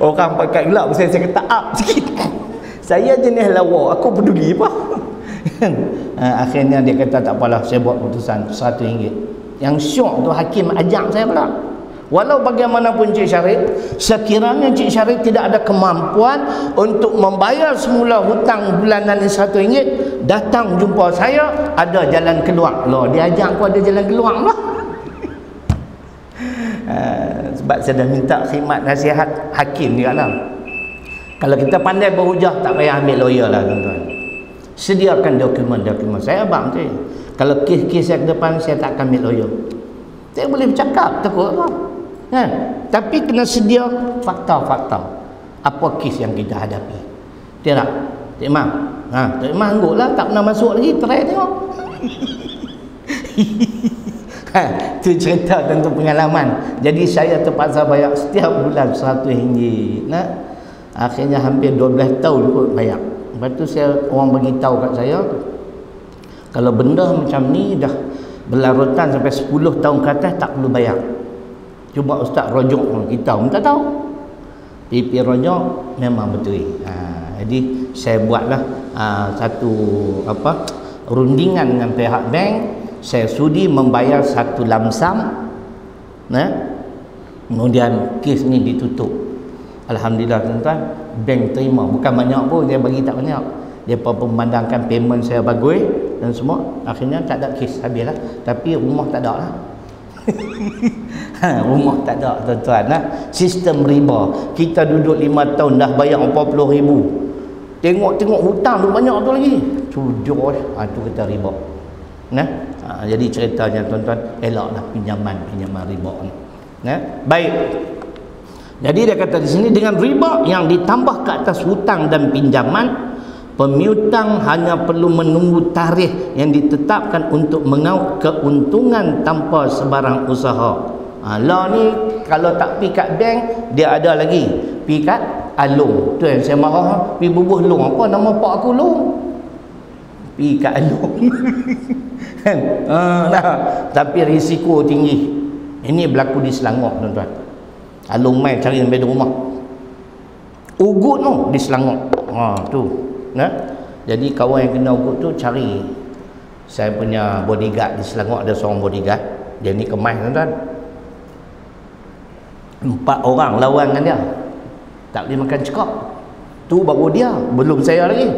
Orang pakai gelak, saya kata up sikit. Saya jenis lawak, aku peduli apa. Akhirnya dia kata tak apalah, saya buat keputusan RM100. Yang syok tu hakim ajak saya pula. Walau bagaimanapun Encik Syahrir, sekiranya Encik Syahrir tidak ada kemampuan untuk membayar semula hutang bulanan RM100, datang jumpa saya, ada jalan keluar. Loh, dia ajak aku ada jalan keluar lah. Sebab saya dah minta khidmat nasihat hakim juga lah. Kalau kita pandai berhujah, tak payah ambil lawyer lah tuan-tuan. Sediakan dokumen. Saya abang tu. Kalau kes-kes yang ke depan, saya tak akan ambil lawyer. Saya boleh bercakap, takut apa kan? Tapi kena sedia fakta-fakta apa kes yang kita hadapi. Tidak Tok Imam, Tok Imam angguk lah, tak pernah masuk lagi, try tengok. Itu cerita tentang pengalaman. Jadi saya terpaksa bayar setiap bulan RM100. Akhirnya hampir 12 tahun kot bayar. Lepas tu orang bagi tahu kat saya, kalau benda macam ni dah berlarutan sampai 10 tahun ke atas, tak perlu bayar. Cuba ustaz rojok kita minta tahu. PP rojok memang betul. Jadi saya buatlah satu rundingan dengan pihak bank. Saya sudi membayar satu lamsam. Kemudian kes ni ditutup. Alhamdulillah tuan-tuan, bank terima. Bukan banyak pun, dia bagi tak banyak. Dia memandangkan payment saya bagus dan semua. Akhirnya tak ada kes, habislah. Tapi rumah tak ada lah. Rumah tak ada tuan-tuan. Sistem riba. Kita duduk 5 tahun dah bayar RM40,000. Tengok hutang tu banyak tu lagi. Jujur tu kata riba. Jadi ceritanya tuan-tuan, elaklah pinjaman riba ni. Baik. Jadi dia kata di sini, dengan riba yang ditambah ke atas hutang dan pinjaman, pemiutang hanya perlu menunggu tarikh yang ditetapkan untuk mengaut keuntungan tanpa sebarang usaha. Lah ni kalau tak pi kat bank, dia ada lagi pi kat alung. Tu yang saya marah, pi bubuh long, apa nama pak aku long, pi kat alung. Kan? Tapi risiko tinggi. Ini berlaku di Selangor, tuan-tuan. Alung mai cari sampai di rumah. Ugut tu di Selangor. Tu. Jadi kawan yang kena ugut tu cari. Saya punya bodyguard di Selangor, ada seorang bodyguard. Dia ni kemas, tuan-tuan. 4 orang lawan dengan dia. Tak boleh makan cekak. Tu baru dia, belum saya lagi.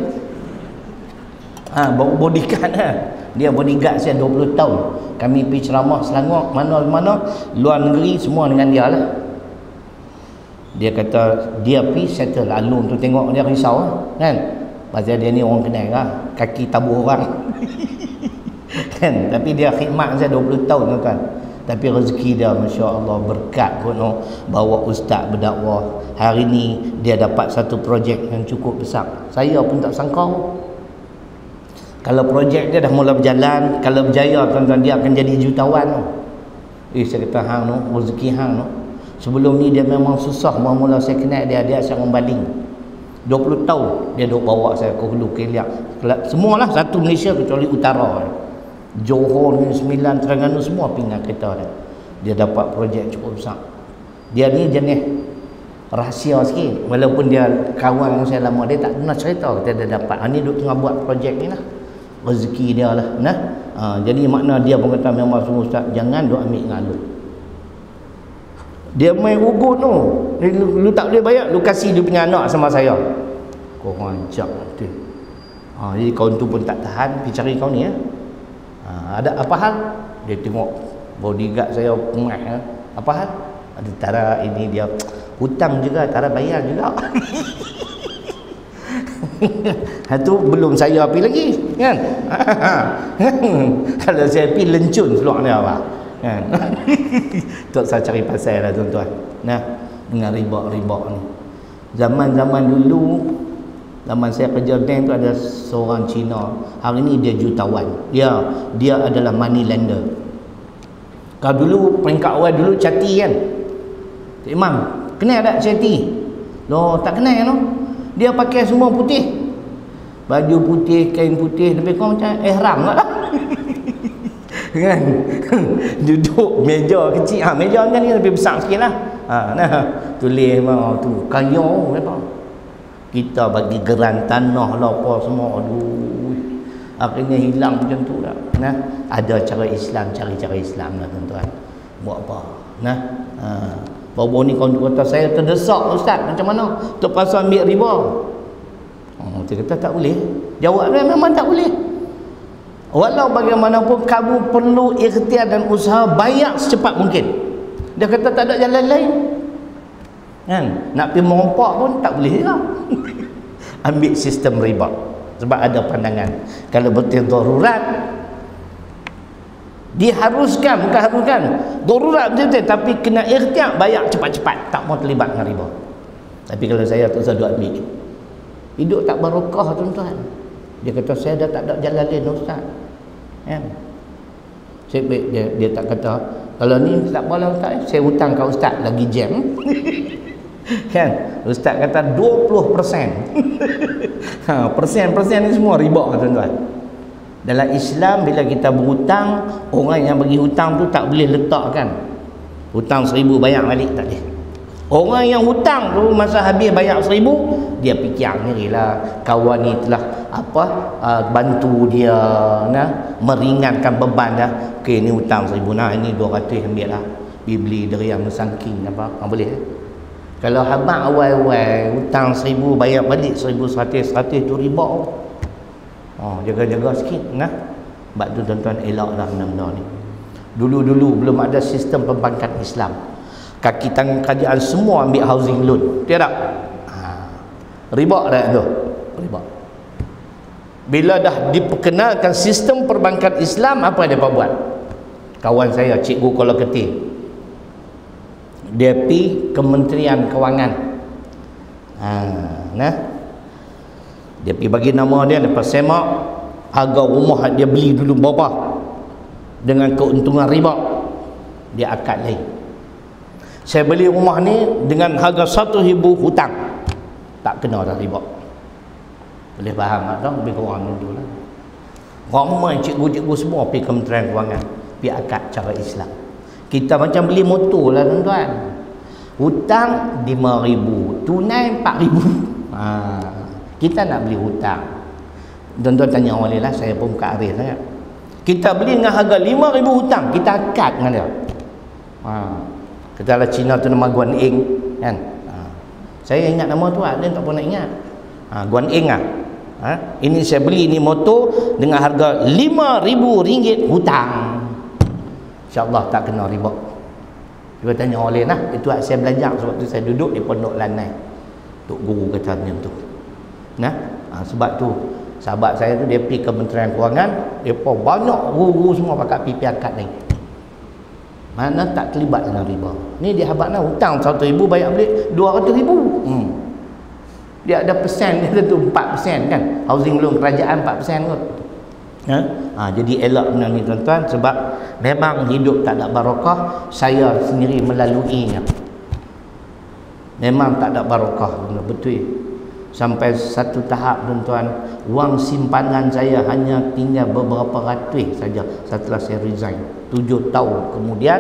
Baru bodyguard Dia bodyguard saya 20 tahun. Kami pergi ceramah Selangor, mana-mana, luar negeri, semua dengan dia lah. Dia kata dia pergi settle alung tu, tengok dia risau kan. Pasal dia ni orang kenal lah, kaki tabur orang. Kan? Tapi dia khidmat saya 20 tahun, tuan-tuan. Tapi rezeki dia, Masya Allah, berkat kono, bawa ustaz berdakwah. Hari ni dia dapat satu projek yang cukup besar. Saya pun tak sangka. Kalau projek dia dah mula berjalan, kalau berjaya, tuan-tuan, dia akan jadi jutawan. Saya kata hang tu, rezeki hang tu. Sebelum ni dia memang susah. Mula-mula saya kenal dia seorang baling. 20 tahun dia duk bawa saya ke Hulu Keliak. Semualah satu Malaysia kecuali utara. Johor, Sembilan, Terengganu, semua pindah kereta dia. Dia dapat projek cukup besar. Dia ni jenis rahsia sikit. Walaupun dia kawan dengan saya lama, dia tak pernah cerita kata dia dapat. Ni duk tengah buat projek ni lah. Rezeki dia lah. Jadi makna dia pun kata memang semua ustaz, jangan duk ambil dengan lu. Dia main ugut tu. Lu tak boleh bayar, lu kasih dia punya anak sama saya. Korang ajak tu. Jadi kawan tu pun tak tahan, pergi cari kau ni ya. Ada apa hal? Dia tengok bodyguard saya kumat. Apa hal? Ada tara ini dia hutang juga, tara bayar juga. Itu belum saya pergi lagi kan. Kalau saya pergi lencun seluar dia apa kan. Tak saya cari pasal lah, tuan-tuan. Dengan riba-riba ni. Zaman-zaman dulu, zaman saya kerja bank tu, ada seorang Cina. Hari ni dia jutawan. Dia adalah money lender. Kalau dulu peringkat awal dulu Cati kan. Cik Imam, kenal tak Cati? Loh, tak kenal no. Dia pakai semua putih. Baju putih, kain putih, lebih kurang macam ihram lah. Kan? Duduk meja kecil. Meja macam ni lebih besar sikit lah. Tulis tu kayu apa. Kita bagi geran tanah lah apa semua. Aduh. Akhirnya hilang macam tu lah. Ada cara Islam, cari cara Islam lah, tuan-tuan. Buat apa? Baru ni kawan tu kata, saya terdesak ustaz, macam mana? Terpaksa ambil riba. Dia kata tak boleh. Jawabnya memang tak boleh. Walau bagaimanapun kamu perlu ikhtiar dan usaha bayar secepat mungkin. Dia kata tak ada jalan lain. Kan? Nak pergi merompak pun tak boleh lah. Ambil sistem riba. Sebab ada pandangan, kalau betul darurat, diharuskan, bukan haruskan, darurat betul-betul, tapi kena ikhtiar bayar cepat-cepat, tak mau terlibat dengan riba. Tapi kalau saya tak usah duk ambil, hidup tak barokah, tuan-tuan. Dia kata saya dah tak ada jalan lain ustaz. Kan? Dia tak kata kalau ni tak boleh ustaz, saya hutang kat ustaz lagi jam. Kan? Ustaz kata 20%. Persen-persen ni semua riba, tuan-tuan. Dalam Islam bila kita berhutang, orang yang bagi hutang tu tak boleh letakkan hutang 1,000 bayar balik, tak boleh. Orang yang hutang tu masa habis bayar 1,000, dia fikir lah kawan ni telah bantu dia meringankan beban dah. Okey, ni hutang 1,000 ini 200 ambil lah, beli dari yang mesangking apa. Boleh. Kalau habang awal-awal hutang 1,000 bayar balik 1,100 tu riba. Jaga-jaga sikit sebab tu tuan-tuan, elaklah benda-benda ni. Dulu-dulu belum ada sistem perbankan Islam, kaki tangan kerajaan semua ambil housing loan, tidak? Riba dah tu, riba. Bila dah diperkenalkan sistem perbankan Islam, apa dia buat? Kawan saya, Cikgu Kuala Ketir, dia pergi Kementerian Kewangan. Dia pergi bagi nama dia, lepas semak harga rumah dia beli dulu berapa dengan keuntungan riba, dia akad lain. Saya beli rumah ni dengan harga 1,000 hutang, tak kena dah riba. Boleh faham tak? Lebih kurang tu lah. Ramai cikgu-cikgu semua pergi Kementerian Kewangan, pergi akad cara Islam. Kita macam beli motor lah tuan-tuan. Hutang 5,000, tunai 4,000. Kita nak beli hutang. Tuan-tuan tanya awal lah, saya pun buka arif sangat. Kita beli dengan harga 5,000 hutang, kita akad dengan dia. Katalah Cina tu nama Guan Eng kan. Saya ingat nama tu, dia tak pernah ingat. Guan Eng lah. Ini saya beli ni motor dengan harga RM5,000 hutang. InsyaAllah tak kena riba. Dia tanya orang lain lah. Itu saya belajar sebab tu saya duduk di Pondok Lanai. Tok Guru kata macam tu. Sebab tu sahabat saya tu dia pergi Kementerian Kewangan, depa banyak guru semua pakai pipi akad ni. Mana tak terlibat dengan riba. Ni dia habaknya hutang 1,000 bayar balik 200,000. Dia ada persen, dia tentu 4% kan. Housing loan kerajaan 4% kot. Jadi elak benda ni tuan-tuan, sebab memang hidup tak ada barakah. Saya sendiri melaluinya. Memang tak ada barakah, betul. Sampai satu tahap tuan-tuan, wang simpanan saya hanya tinggal beberapa ratus saja setelah saya resign. 7 tahun kemudian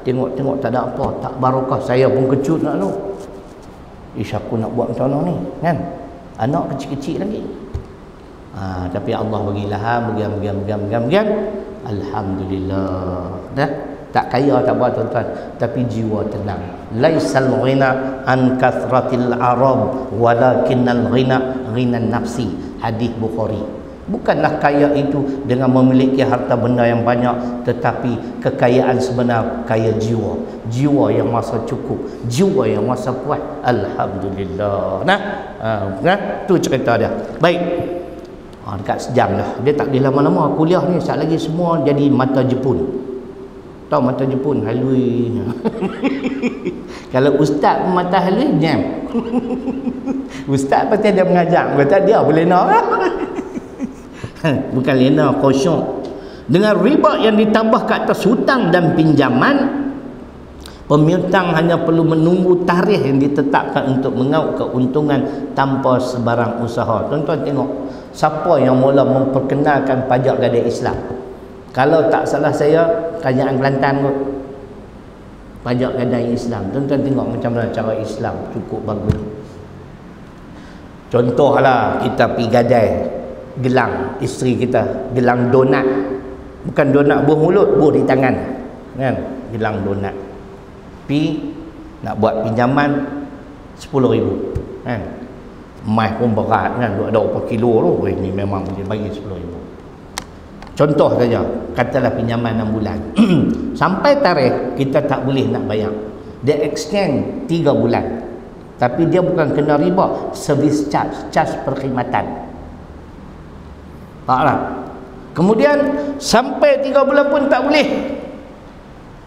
tengok-tengok tak ada apa, tak barakah. Saya pun kecut nak tu. Aku nak buat macam mana ni kan? Anak kecil-kecil lagi. Tapi Allah bagi ilham, bagian. Alhamdulillah. Dah tak kaya tak apa tuan-tuan, tapi jiwa tenang. Laisal ghina an kathratil arab walakinnal ghina nafsi. Hadis Bukhari. Bukanlah kaya itu dengan memiliki harta benda yang banyak, tetapi kekayaan sebenar kaya jiwa. Jiwa yang masa cukup, jiwa yang masa puas. Alhamdulillah. Tu cerita dia. Baik. Dekat sejam dah. Dia tak boleh lama-lama kuliah ni. Sekejap lagi semua jadi mata Jepun. Tahu mata Jepun? Halui. Kalau ustaz mata halui, jam. Ustaz pasti dia mengajar. Kata dia boleh nak. Bukan lena, kosong. Dengan riba yang ditambah ke atas hutang dan pinjaman, pemiutang hanya perlu menunggu tarikh yang ditetapkan untuk mengauk keuntungan tanpa sebarang usaha. Tuan-tuan tengok, siapa yang mula memperkenalkan pajak gadai Islam? Kalau tak salah saya, Kerajaan Kelantan kot. Pajak gadai Islam. Tuan-tuan tengok macam mana cara Islam cukup bagus. Contohlah kita pergi gadai gelang isteri kita, gelang donat. Bukan donat buah mulut, buah di tangan kan, gelang donat. Pi nak buat pinjaman 10,000 kan. Emas pun berat kan, ada berapa kilo tu. Ini memang boleh bagi 10,000. Contoh saja, katalah pinjaman 6 bulan. Sampai tarikh kita tak boleh nak bayar. Dia extend 3 bulan. Tapi dia bukan kena riba, service charge perkhidmatan. Taklah. Kemudian sampai 3 bulan pun tak boleh.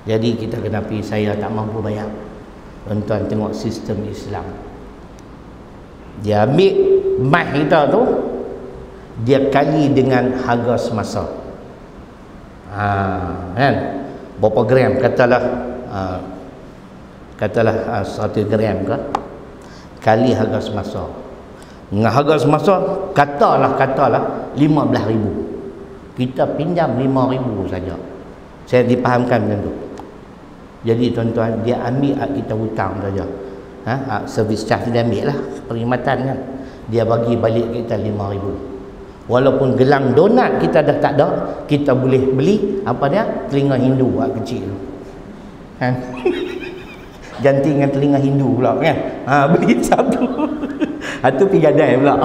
Jadi kita kena pergi, saya tak mampu bayar. Tuan-tuan tengok sistem Islam. Dia ambil emas kita tu, dia kali dengan harga semasa. Kan? Berapa gram? Katalah 1 gram ke? Kali harga semasa. Dengan harga semasa, katalah 15,000. Kita pinjam 5,000 saja. Saya dipahamkan macam tu. Jadi tuan-tuan, dia ambil kita hutang saja. Service charge dia ambil lah, perkhidmatan kan. Dia bagi balik kita 5,000. Walaupun gelang donat kita dah tak ada, kita boleh beli apa dia? Telinga Hindu kecil tu. Kan? Ganti dengan telinga Hindu pula kan. Beli satu. Itu pergi gadai pula.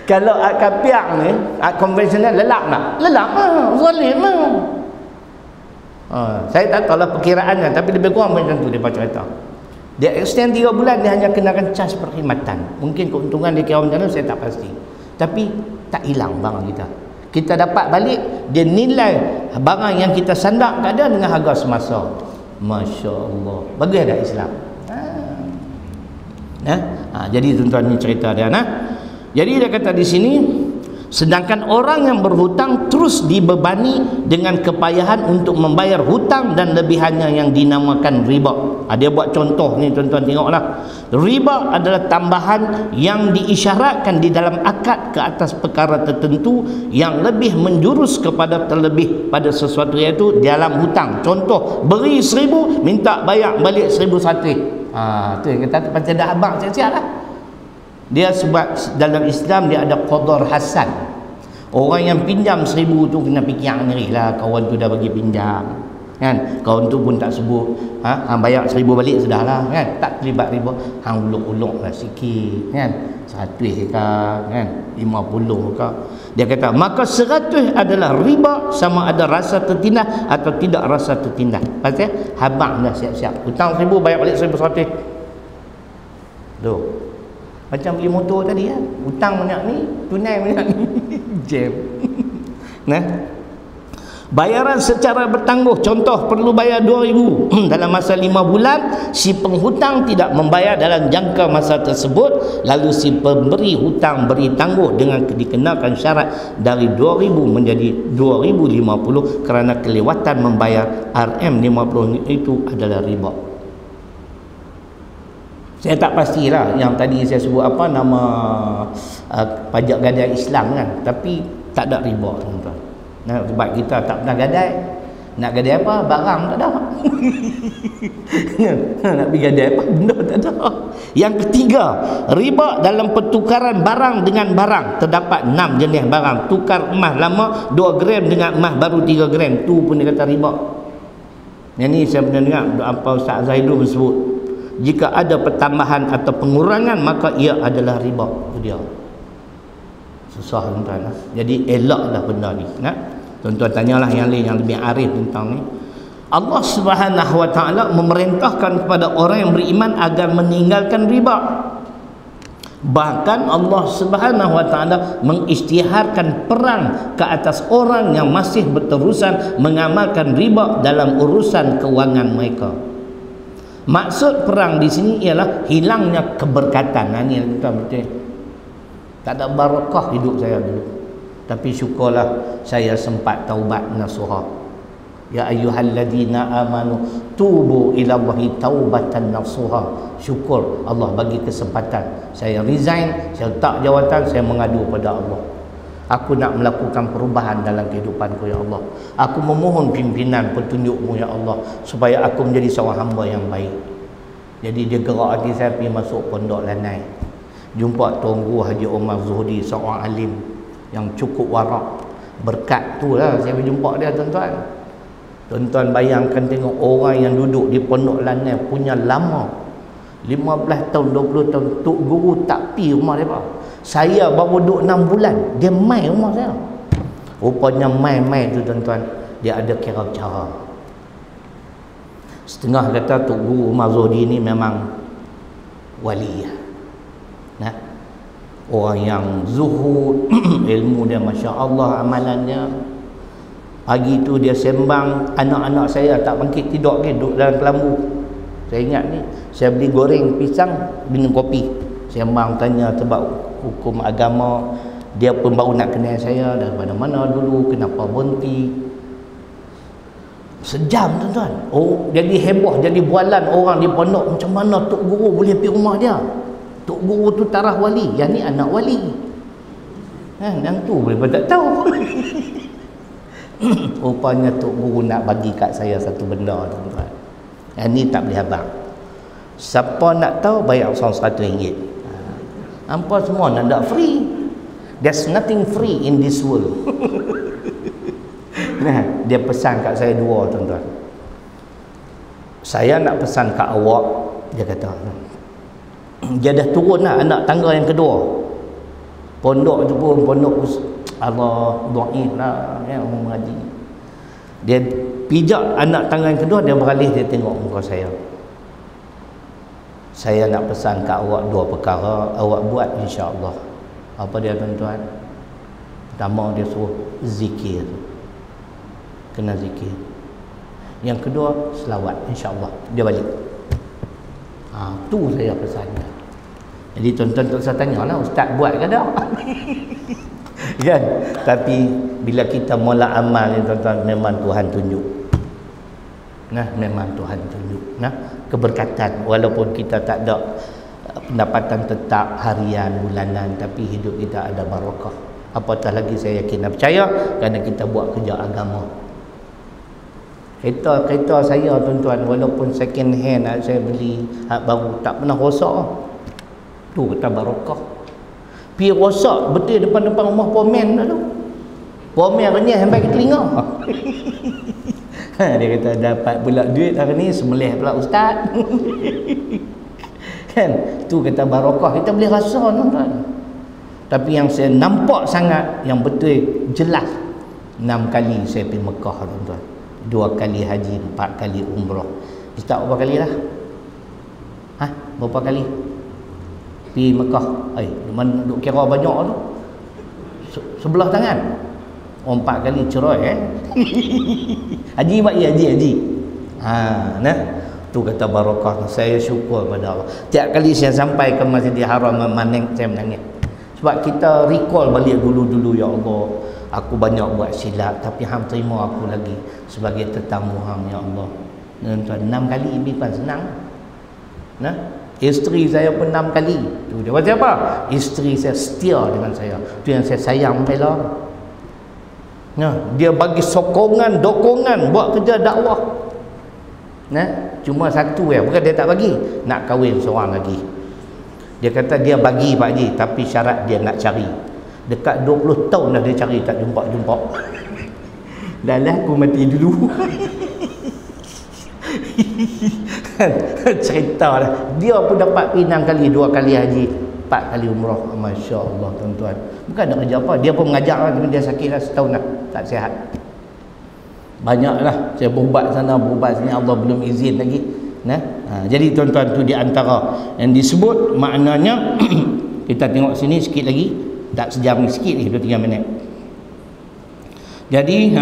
Kalau kapiak ni, konvensional lelak tak? Lelak zalim lah. Saya tak tahu lah perkiraannya, tapi lebih kurang macam tu dia cerita. Dia extend 3 bulan, dia hanya kenakan cas perkhidmatan. Mungkin keuntungan dia kira macam mana, saya tak pasti. Tapi tak hilang barang kita. Kita dapat balik, dia nilai barang yang kita sandak tak ada dengan harga semasa. Masya Allah. Bagus tak Islam? Jadi tuan-tuan, ni cerita dia. Jadi dia kata di sini, sedangkan orang yang berhutang terus dibebani dengan kepayahan untuk membayar hutang dan lebihannya yang dinamakan riba. Dia buat contoh ni, tuan-tuan tengoklah. Riba adalah tambahan yang diisyaratkan di dalam akad ke atas perkara tertentu yang lebih menjurus kepada terlebih pada sesuatu, iaitu dalam hutang. Contoh, beri 1,000 minta bayar balik 1,100. Tu yang kata macam dah abang siap-siap lah. Dia sebab dalam Islam dia ada qadar hasan. Orang yang pinjam 1,000 tu kena fikir sendiri lah, kawan tu dah bagi pinjam kan, kawan tu pun tak sebut hang bayar 1,000 balik sudah lah kan, tak terlibat riba, hang uluk-uluk lah sikit kan, 100 ke kan, 50 ke. Dia kata maka 100 adalah riba sama ada rasa tertindas atau tidak rasa tertindas. Pasal habang dah siap-siap hutang 1,000 bayar balik 1,100 tu. Macam beli motor tadi kan, hutang banyak ni, tunai banyak ni. Jam. Bayaran secara bertangguh, contoh perlu bayar 2,000 dalam masa 5 bulan, si penghutang tidak membayar dalam jangka masa tersebut, lalu si pemberi hutang beri tangguh dengan dikenakan syarat dari 2,000 menjadi 2,050 kerana kelewatan membayar RM50 itu adalah riba. Saya tak pastilah yang tadi saya sebut apa nama pajak gadai Islam kan, tapi tak ada riba tuan-tuan. Sebab kita tak pernah gadai. Nak gadai apa? Barang tak ada. Nak pergi gadai apa? Benda tak ada. Yang ketiga, riba dalam pertukaran barang dengan barang. Terdapat 6 jenis barang. Tukar emas lama 2 gram dengan emas baru 3 gram. Tu pun dia kata riba. Yang ni saya pernah dengar apa Ustaz Zaidul sebut. Jika ada pertambahan atau pengurangan maka ia adalah riba. Itu dia. Susah tuan-tuan. Jadi elaklah benda ni. Tuan-tuan tanyalah yang lain yang lebih arif tentang ni. Allah Subhanahu wa taala memerintahkan kepada orang yang beriman agar meninggalkan riba. Bahkan Allah Subhanahu wa taala mengisytiharkan perang ke atas orang yang masih berterusan mengamalkan riba dalam urusan kewangan mereka. Maksud perang di sini ialah hilangnya keberkatan. Ini tuan betul. Tak ada barakah hidup saya dulu. Tapi syukurlah saya sempat taubat nasuha. Ya ayyuhalladzina amanu tubu ila Allahi taubatan nasuha. Syukur Allah bagi kesempatan. Saya resign, saya letak jawatan, saya mengadu pada Allah. Aku nak melakukan perubahan dalam kehidupanku ya Allah. Aku memohon pimpinan petunjukmu ya Allah supaya aku menjadi seorang hamba yang baik. Jadi dia gerak hati saya pergi masuk pondok Lanai. Jumpa Tuan Guru Haji Omar Zuhdi, seorang alim yang cukup warak. Berkat tu lah saya berjumpa dia tuan-tuan. Tuan-tuan bayangkan tengok orang yang duduk di pondok Lanai punya lama 15 tahun, 20 tahun, Tok Guru tak pi rumah dia. Saya baru duduk 6 bulan dia mai rumah saya. Rupanya mai tu tuan-tuan dia ada kira cara. Setengah kata Tok Guru Umar Zuhdi ni memang wali. Orang yang zuhud, ilmu dia Masya Allah, amalannya. Pagi tu dia sembang, anak-anak saya tak bangkit tidur ke, duduk dalam kelambu. Saya ingat ni, saya beli goreng pisang, minum kopi. Sembang tanya sebab hukum agama. Dia pun baru nak kenal saya daripada mana dulu, kenapa berhenti. Sejam tuan-tuan. Oh, jadi heboh, jadi bualan orang di pondok. Macam mana Tok Guru boleh pergi rumah dia? Tok Guru tu tarah wali, yang ni anak wali. Yang tu boleh tak tahu. Rupanya Tok Guru nak bagi kat saya satu benda tuan-tuan. Yang ni tak boleh abang. Siapa nak tahu bayar RM100. Hampa semua nak free. There's nothing free in this world. Dia pesan kat saya 2 tuan-tuan. Saya nak pesan kat awak, dia kata. Dia dah turun lah anak tangga yang kedua. Pondok tu pun pondok Allah dhaif lah ya, orang mengaji. Dia pijak anak tangga yang kedua, dia beralih, dia tengok muka saya. Saya nak pesan kat awak 2 perkara, awak buat insya-Allah. Apa dia tuan-tuan? Pertama dia suruh zikir, kena zikir. Yang kedua selawat, insya-Allah dia balik. Tu saya pesannya. Jadi tuan-tuan tak usah tanyalah ustaz buat ke tak. Kan? Tapi bila kita mula amal ni tuan-tuan, memang Tuhan tunjuk. Memang Tuhan tunjuk. Keberkatan walaupun kita tak ada pendapatan tetap harian, bulanan, tapi hidup kita ada barakah. Apatah lagi saya yakin dan percaya kerana kita buat kerja agama. Kereta saya tuan-tuan, walaupun second hand saya beli baru, tak pernah rosak. Tu kata barakah. Pi rosak betul depan rumah pomen tu. Pomen renyah sampai ke telinga. Dia kata dapat pula duit hari ni, sembelih pula ustaz. Kan? Tu kata barakah, kita boleh rasa tuan-tuan. Tapi yang saya nampak sangat, yang betul jelas, 6 kali saya pergi Mekah tuan-tuan. 2 kali haji, 4 kali umrah. Ustaz berapa kali lah? Berapa kali? Pergi Mekah. Mana duk kira banyak tu? Sebelah tangan. 4 kali cerai Haji buat haji. Tu kata barakah. Saya syukur pada Allah. Tiap kali saya sampai ke Masjidil Haram, saya menangis. Sebab kita recall balik dulu-dulu, ya Allah, aku banyak buat silap, tapi hang terima aku lagi sebagai tetamu hang, ya Allah. Tuan, 6 kali bukan senang. Isteri saya pun 6 kali. Tu dia kata apa? Isteri saya setia dengan saya. Tu yang saya sayang bela. Dia bagi sokongan, dokongan buat kerja dakwah. Cuma satu bukan dia tak bagi, nak kahwin seorang lagi. Dia kata dia bagi Pak Haji, tapi syarat dia nak cari. Dekat 20 tahun dah dia cari, tak jumpa. Dah lah aku mati dulu. Cerita dah. Dia pun dapat pinang kali, 2 kali haji, 4 kali umrah. Masya Allah tuan-tuan. Bukan nak kerja apa, dia pun mengajar lah, tapi dia sakit dah setahun dah, tak sihat. Banyaklah saya berubat sana, berubat sini, Allah belum izin lagi. Jadi tuan-tuan, tu di antara yang disebut maknanya. Kita tengok sini sikit lagi, tak sejam ni, sikit lagi, 2-3 minit. Jadi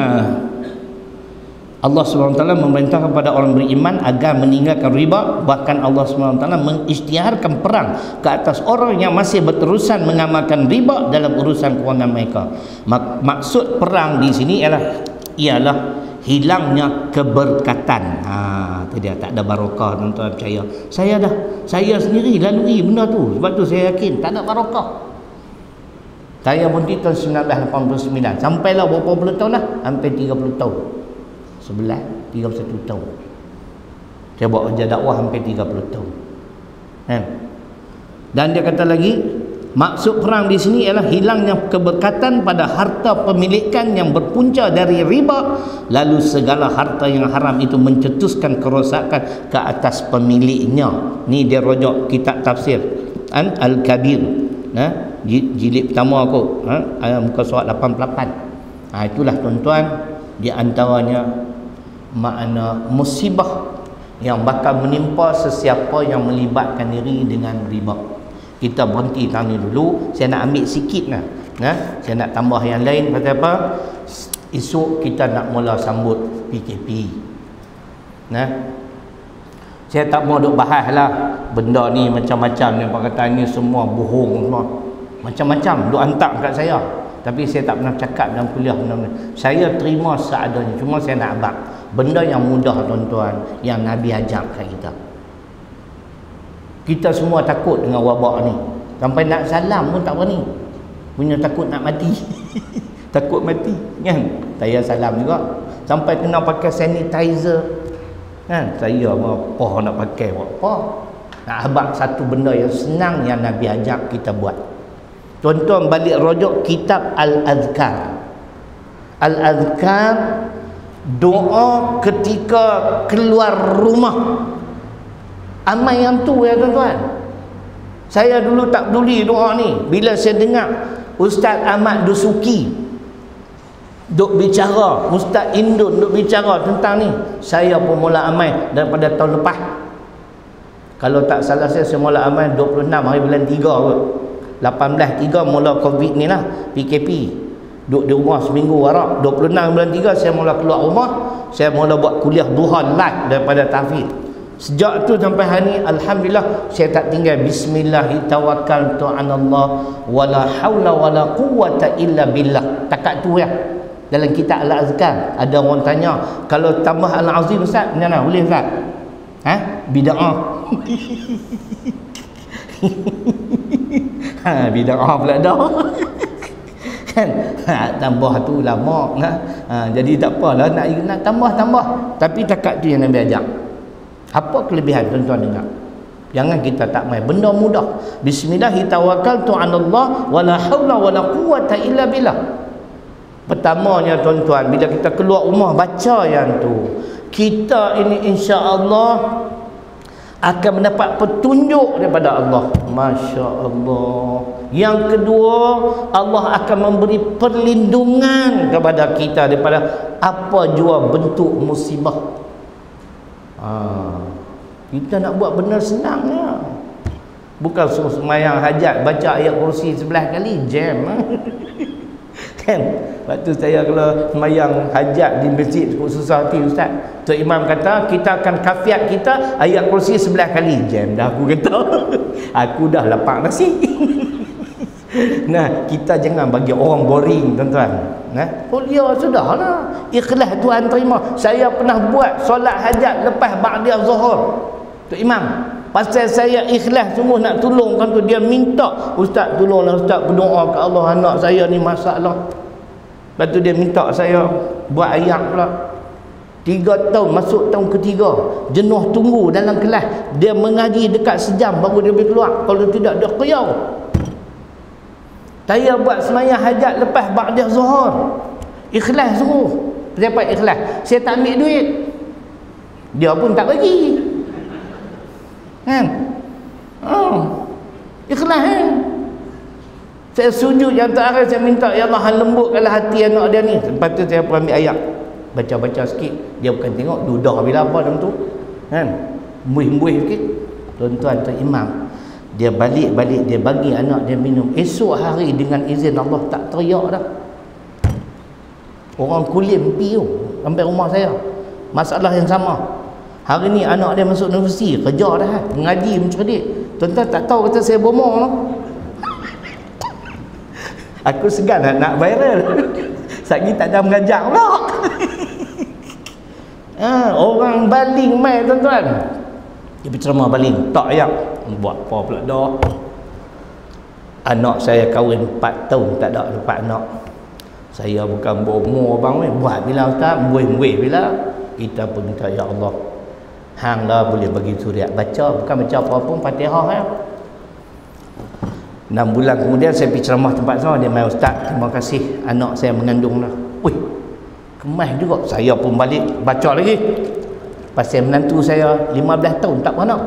Allah SWT memerintah kepada orang beriman agar meninggalkan riba. Bahkan Allah SWT mengisytiharkan perang ke atas orang yang masih berterusan mengamalkan riba dalam urusan kewangan mereka. Maksud perang di sini ialah hilangnya keberkatan. Tu dia, tak ada barakah tuan-tuan, percaya. Saya sendiri lalui benda tu. Sebab tu saya yakin tak ada barakah. Saya berhenti tahun 1989. Sampailah berapa puluh tahun dah? Hampir 30 tahun. 31 tahun. Saya buat kerja dakwah hampir 30 tahun. Dan dia kata lagi, maksud perang di sini ialah hilangnya keberkatan pada harta pemilikan yang berpunca dari riba, lalu segala harta yang haram itu mencetuskan kerosakan ke atas pemiliknya. Ni dia rujuk kitab tafsir Al-Kabir, jilid pertama aku, muka surat 88. Itulah tuan-tuan, di antaranya makna musibah yang bakal menimpa sesiapa yang melibatkan diri dengan riba. Kita berhenti tang ni dulu. Saya nak ambil sikit lah. Saya nak tambah yang lain. Pasal apa? Esok kita nak mula sambut PKP. Saya tak mau duk bahas lah benda ni macam-macam ni, perkataan ni semua bohong semua. Macam-macam duk hantar kat saya. Tapi saya tak pernah cakap dalam kuliah benda-benda. Saya terima seadanya. Cuma saya nak abang benda yang mudah tuan-tuan, yang Nabi ajar kat kita. Kita semua takut dengan wabak ni. Sampai nak salam pun tak berani. Punya takut nak mati. Takut mati, kan? Saya salam juga. Sampai kena pakai sanitizer, kan? Saya apa nak pakai apa? Nak abang satu benda yang senang yang Nabi ajar kita buat. Tuan-tuan balik rujuk kitab Al-Azkar. Al-Azkar, doa ketika keluar rumah. Amal yang tu ya tuan-tuan. Saya dulu tak peduli doa ni. Bila saya dengar Ustaz Ahmad Dusuki duk bicara, Ustaz Indun duk bicara tentang ni, saya pun mula amal daripada tahun lepas. Kalau tak salah saya mula amal 26 hari bulan 3 kot. 18.3 mula COVID ni lah, PKP. Duduk di rumah seminggu warak. 26 bulan 3 saya mula keluar rumah. Saya mula buat kuliah duha live daripada tahfiz. Sejak tu sampai hari ni alhamdulillah saya tak tinggal bismillahirrahmanirrahim tawakkaltu wala haula wala quwwata illa billah. Takat tu ya. Dalam kitab Al-Azkar ada orang tanya, kalau tambah Al-Azim Ustaz, macam mana? Boleh Ustaz? Ha? Bid'ah. Bid'ah pula dah. Kan? Tambah tu lama nah. Jadi tak apalah nak tambah. Tapi takat tu yang Nabi ajak. Apa kelebihan tuan-tuan dengar? Jangan kita tak main benda mudah. Bismillahirrahmanirrahim tawakkaltu wala haula wala quwwata illa billah. Pertamanya tuan-tuan, bila kita keluar rumah baca yang tu, kita ini insya-Allah akan mendapat petunjuk daripada Allah. Masya-Allah. Yang kedua, Allah akan memberi perlindungan kepada kita daripada apa jua bentuk musibah. Kita nak buat benar senangnya. Bukan suruh sembahyang hajat baca ayat kursi 11 kali jam. Kan? Waktu saya kalau sembahyang hajat di masjid susah hati Ustaz. Tok Imam kata kita akan kafiat kita ayat kursi 11 kali jam. Dah aku kata aku dah lapar nasi. Nah, kita jangan bagi orang boring tuan-tuan. Oh ya sudahlah. Ikhlas Tuhan terima. Saya pernah buat solat hajat lepas ba'da zuhur. Tok Imam, pasal saya ikhlas sungguh nak tolongkan tu, dia minta, Ustaz tolonglah Ustaz berdoa ke Allah, anak saya ni masalah. Lepas tu dia minta saya buat ayat pula. 3 tahun, masuk tahun ketiga, jenuh tunggu dalam kelas. Dia mengaji dekat sejam baru dia boleh keluar. Kalau tidak dia keyau. Saya buat sembahyang hajat lepas ba'da zuhur. Ikhlas sungguh. Siapa ikhlas? Saya tak ambil duit. Dia pun tak bagi. Kan? Ikhlas kan? Saya sujud yang terakhir, saya minta ya Allah lembutkanlah hati anak dia ni. Lepas tu saya pun ambil ayat, baca-baca sikit. Dia bukan tengok dudah bila apa dalam tu, kan? Muih-muih sikit. Tuan-tuan tu imam, dia balik-balik, dia bagi anak dia minum. Esok hari dengan izin Allah tak teriak dah. Orang kulim pi tu sampai rumah saya, masalah yang sama. Hari ni anak dia masuk universiti, kerja dah, mengaji mencerdik. Tuan-tuan tak tahu kata saya bomoh lah. Aku segan nak viral. Satgi tak ada mengajar pula. Orang baling mai tuan-tuan. Dia berceramah baling, tak ya. Buat apa pula dah. Anak saya kahwin 4 tahun tak ada dapat anak. Saya bukan bomoh bang, buat bila Ustaz, buih-buih bila. Kita pun minta ya Allah, hang lah boleh bagi suriat baca, bukan baca apa pun Fatihah ya. 6 bulan kemudian saya pergi ceramah tempat sana, dia mai, Ustaz terima kasih anak saya mengandung dah. Ui, kemas juga. Saya pun balik baca lagi. Pasal menantu saya 15 tahun tak beranak.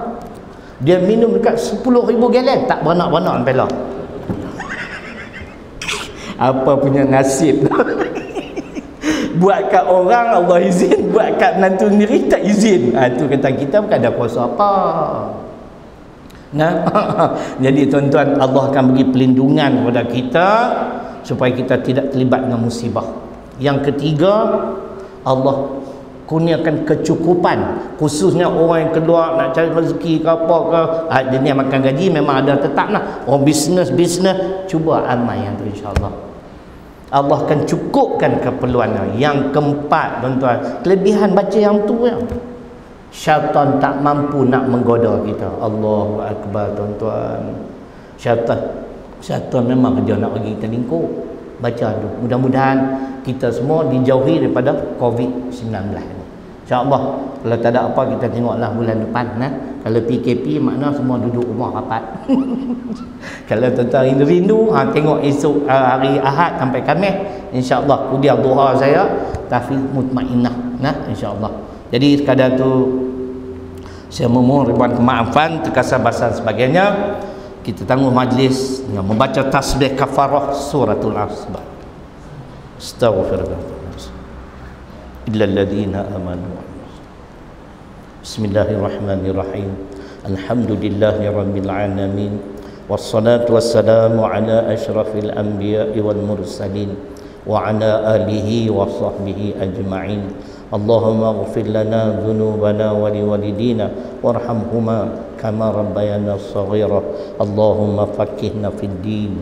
Dia minum dekat 10,000 galen tak beranak-beranak sampai lah. Apa punya nasib. Buat kat orang Allah izin, buat kat menantu sendiri tak izin. Itu kata kita bukan ada kuasa apa. Nah, jadi tuan-tuan, Allah akan bagi pelindungan kepada kita supaya kita tidak terlibat dengan musibah. Yang ketiga, Allah kurniakan kecukupan, khususnya orang yang keluar nak cari rezeki ke apa ke, dia ni makan gaji memang ada tetap lah. Orang bisnes cuba amal yang tu insya-Allah. Allah akan cukupkan keperluannya. Yang keempat tuan-tuan, kelebihan baca yang tu ya. Syaitan tak mampu nak menggoda kita. Allahu Akbar tuan-tuan. Syaitan memang kerja nak bagi kita lingkup. Baca tu. Mudah-mudahan kita semua dijauhi daripada COVID-19 ni. InsyaAllah. Kalau tak ada apa kita tengoklah bulan depan. Kalau PKP makna semua duduk rumah rapat. Kalau tuan-tuan rindu, tengok esok hari Ahad sampai Khamis. InsyaAllah kuliah duha saya tahfiz mutmainnah. InsyaAllah. Jadi sekadar tu saya memohon ribuan kemaafan, terkasar-basar sebagainya. Kita tangguh majlis dengan membaca tasbih kafarah suratul Asr. Astaghfirullah. Illal ladzina amanu. Bismillahirrahmanirrahim. Alhamdulillahirabbil alamin. Wassalatu wassalamu ala asyrafil anbiya'i wal mursalin. وعلى آله وصحبه أجمعين. اللهم اغفر لنا ذنوبنا ولوالدينا وارحمهما كما ربيانا صغيرا. اللهم فقهنا في الدين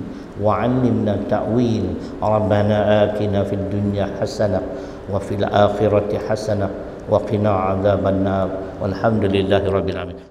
وعلمنا التأويل. ربنا آتنا في الدنيا حسنة وفي الآخرة حسنة وقنا عذاب النار والحمد لله رب العالمين.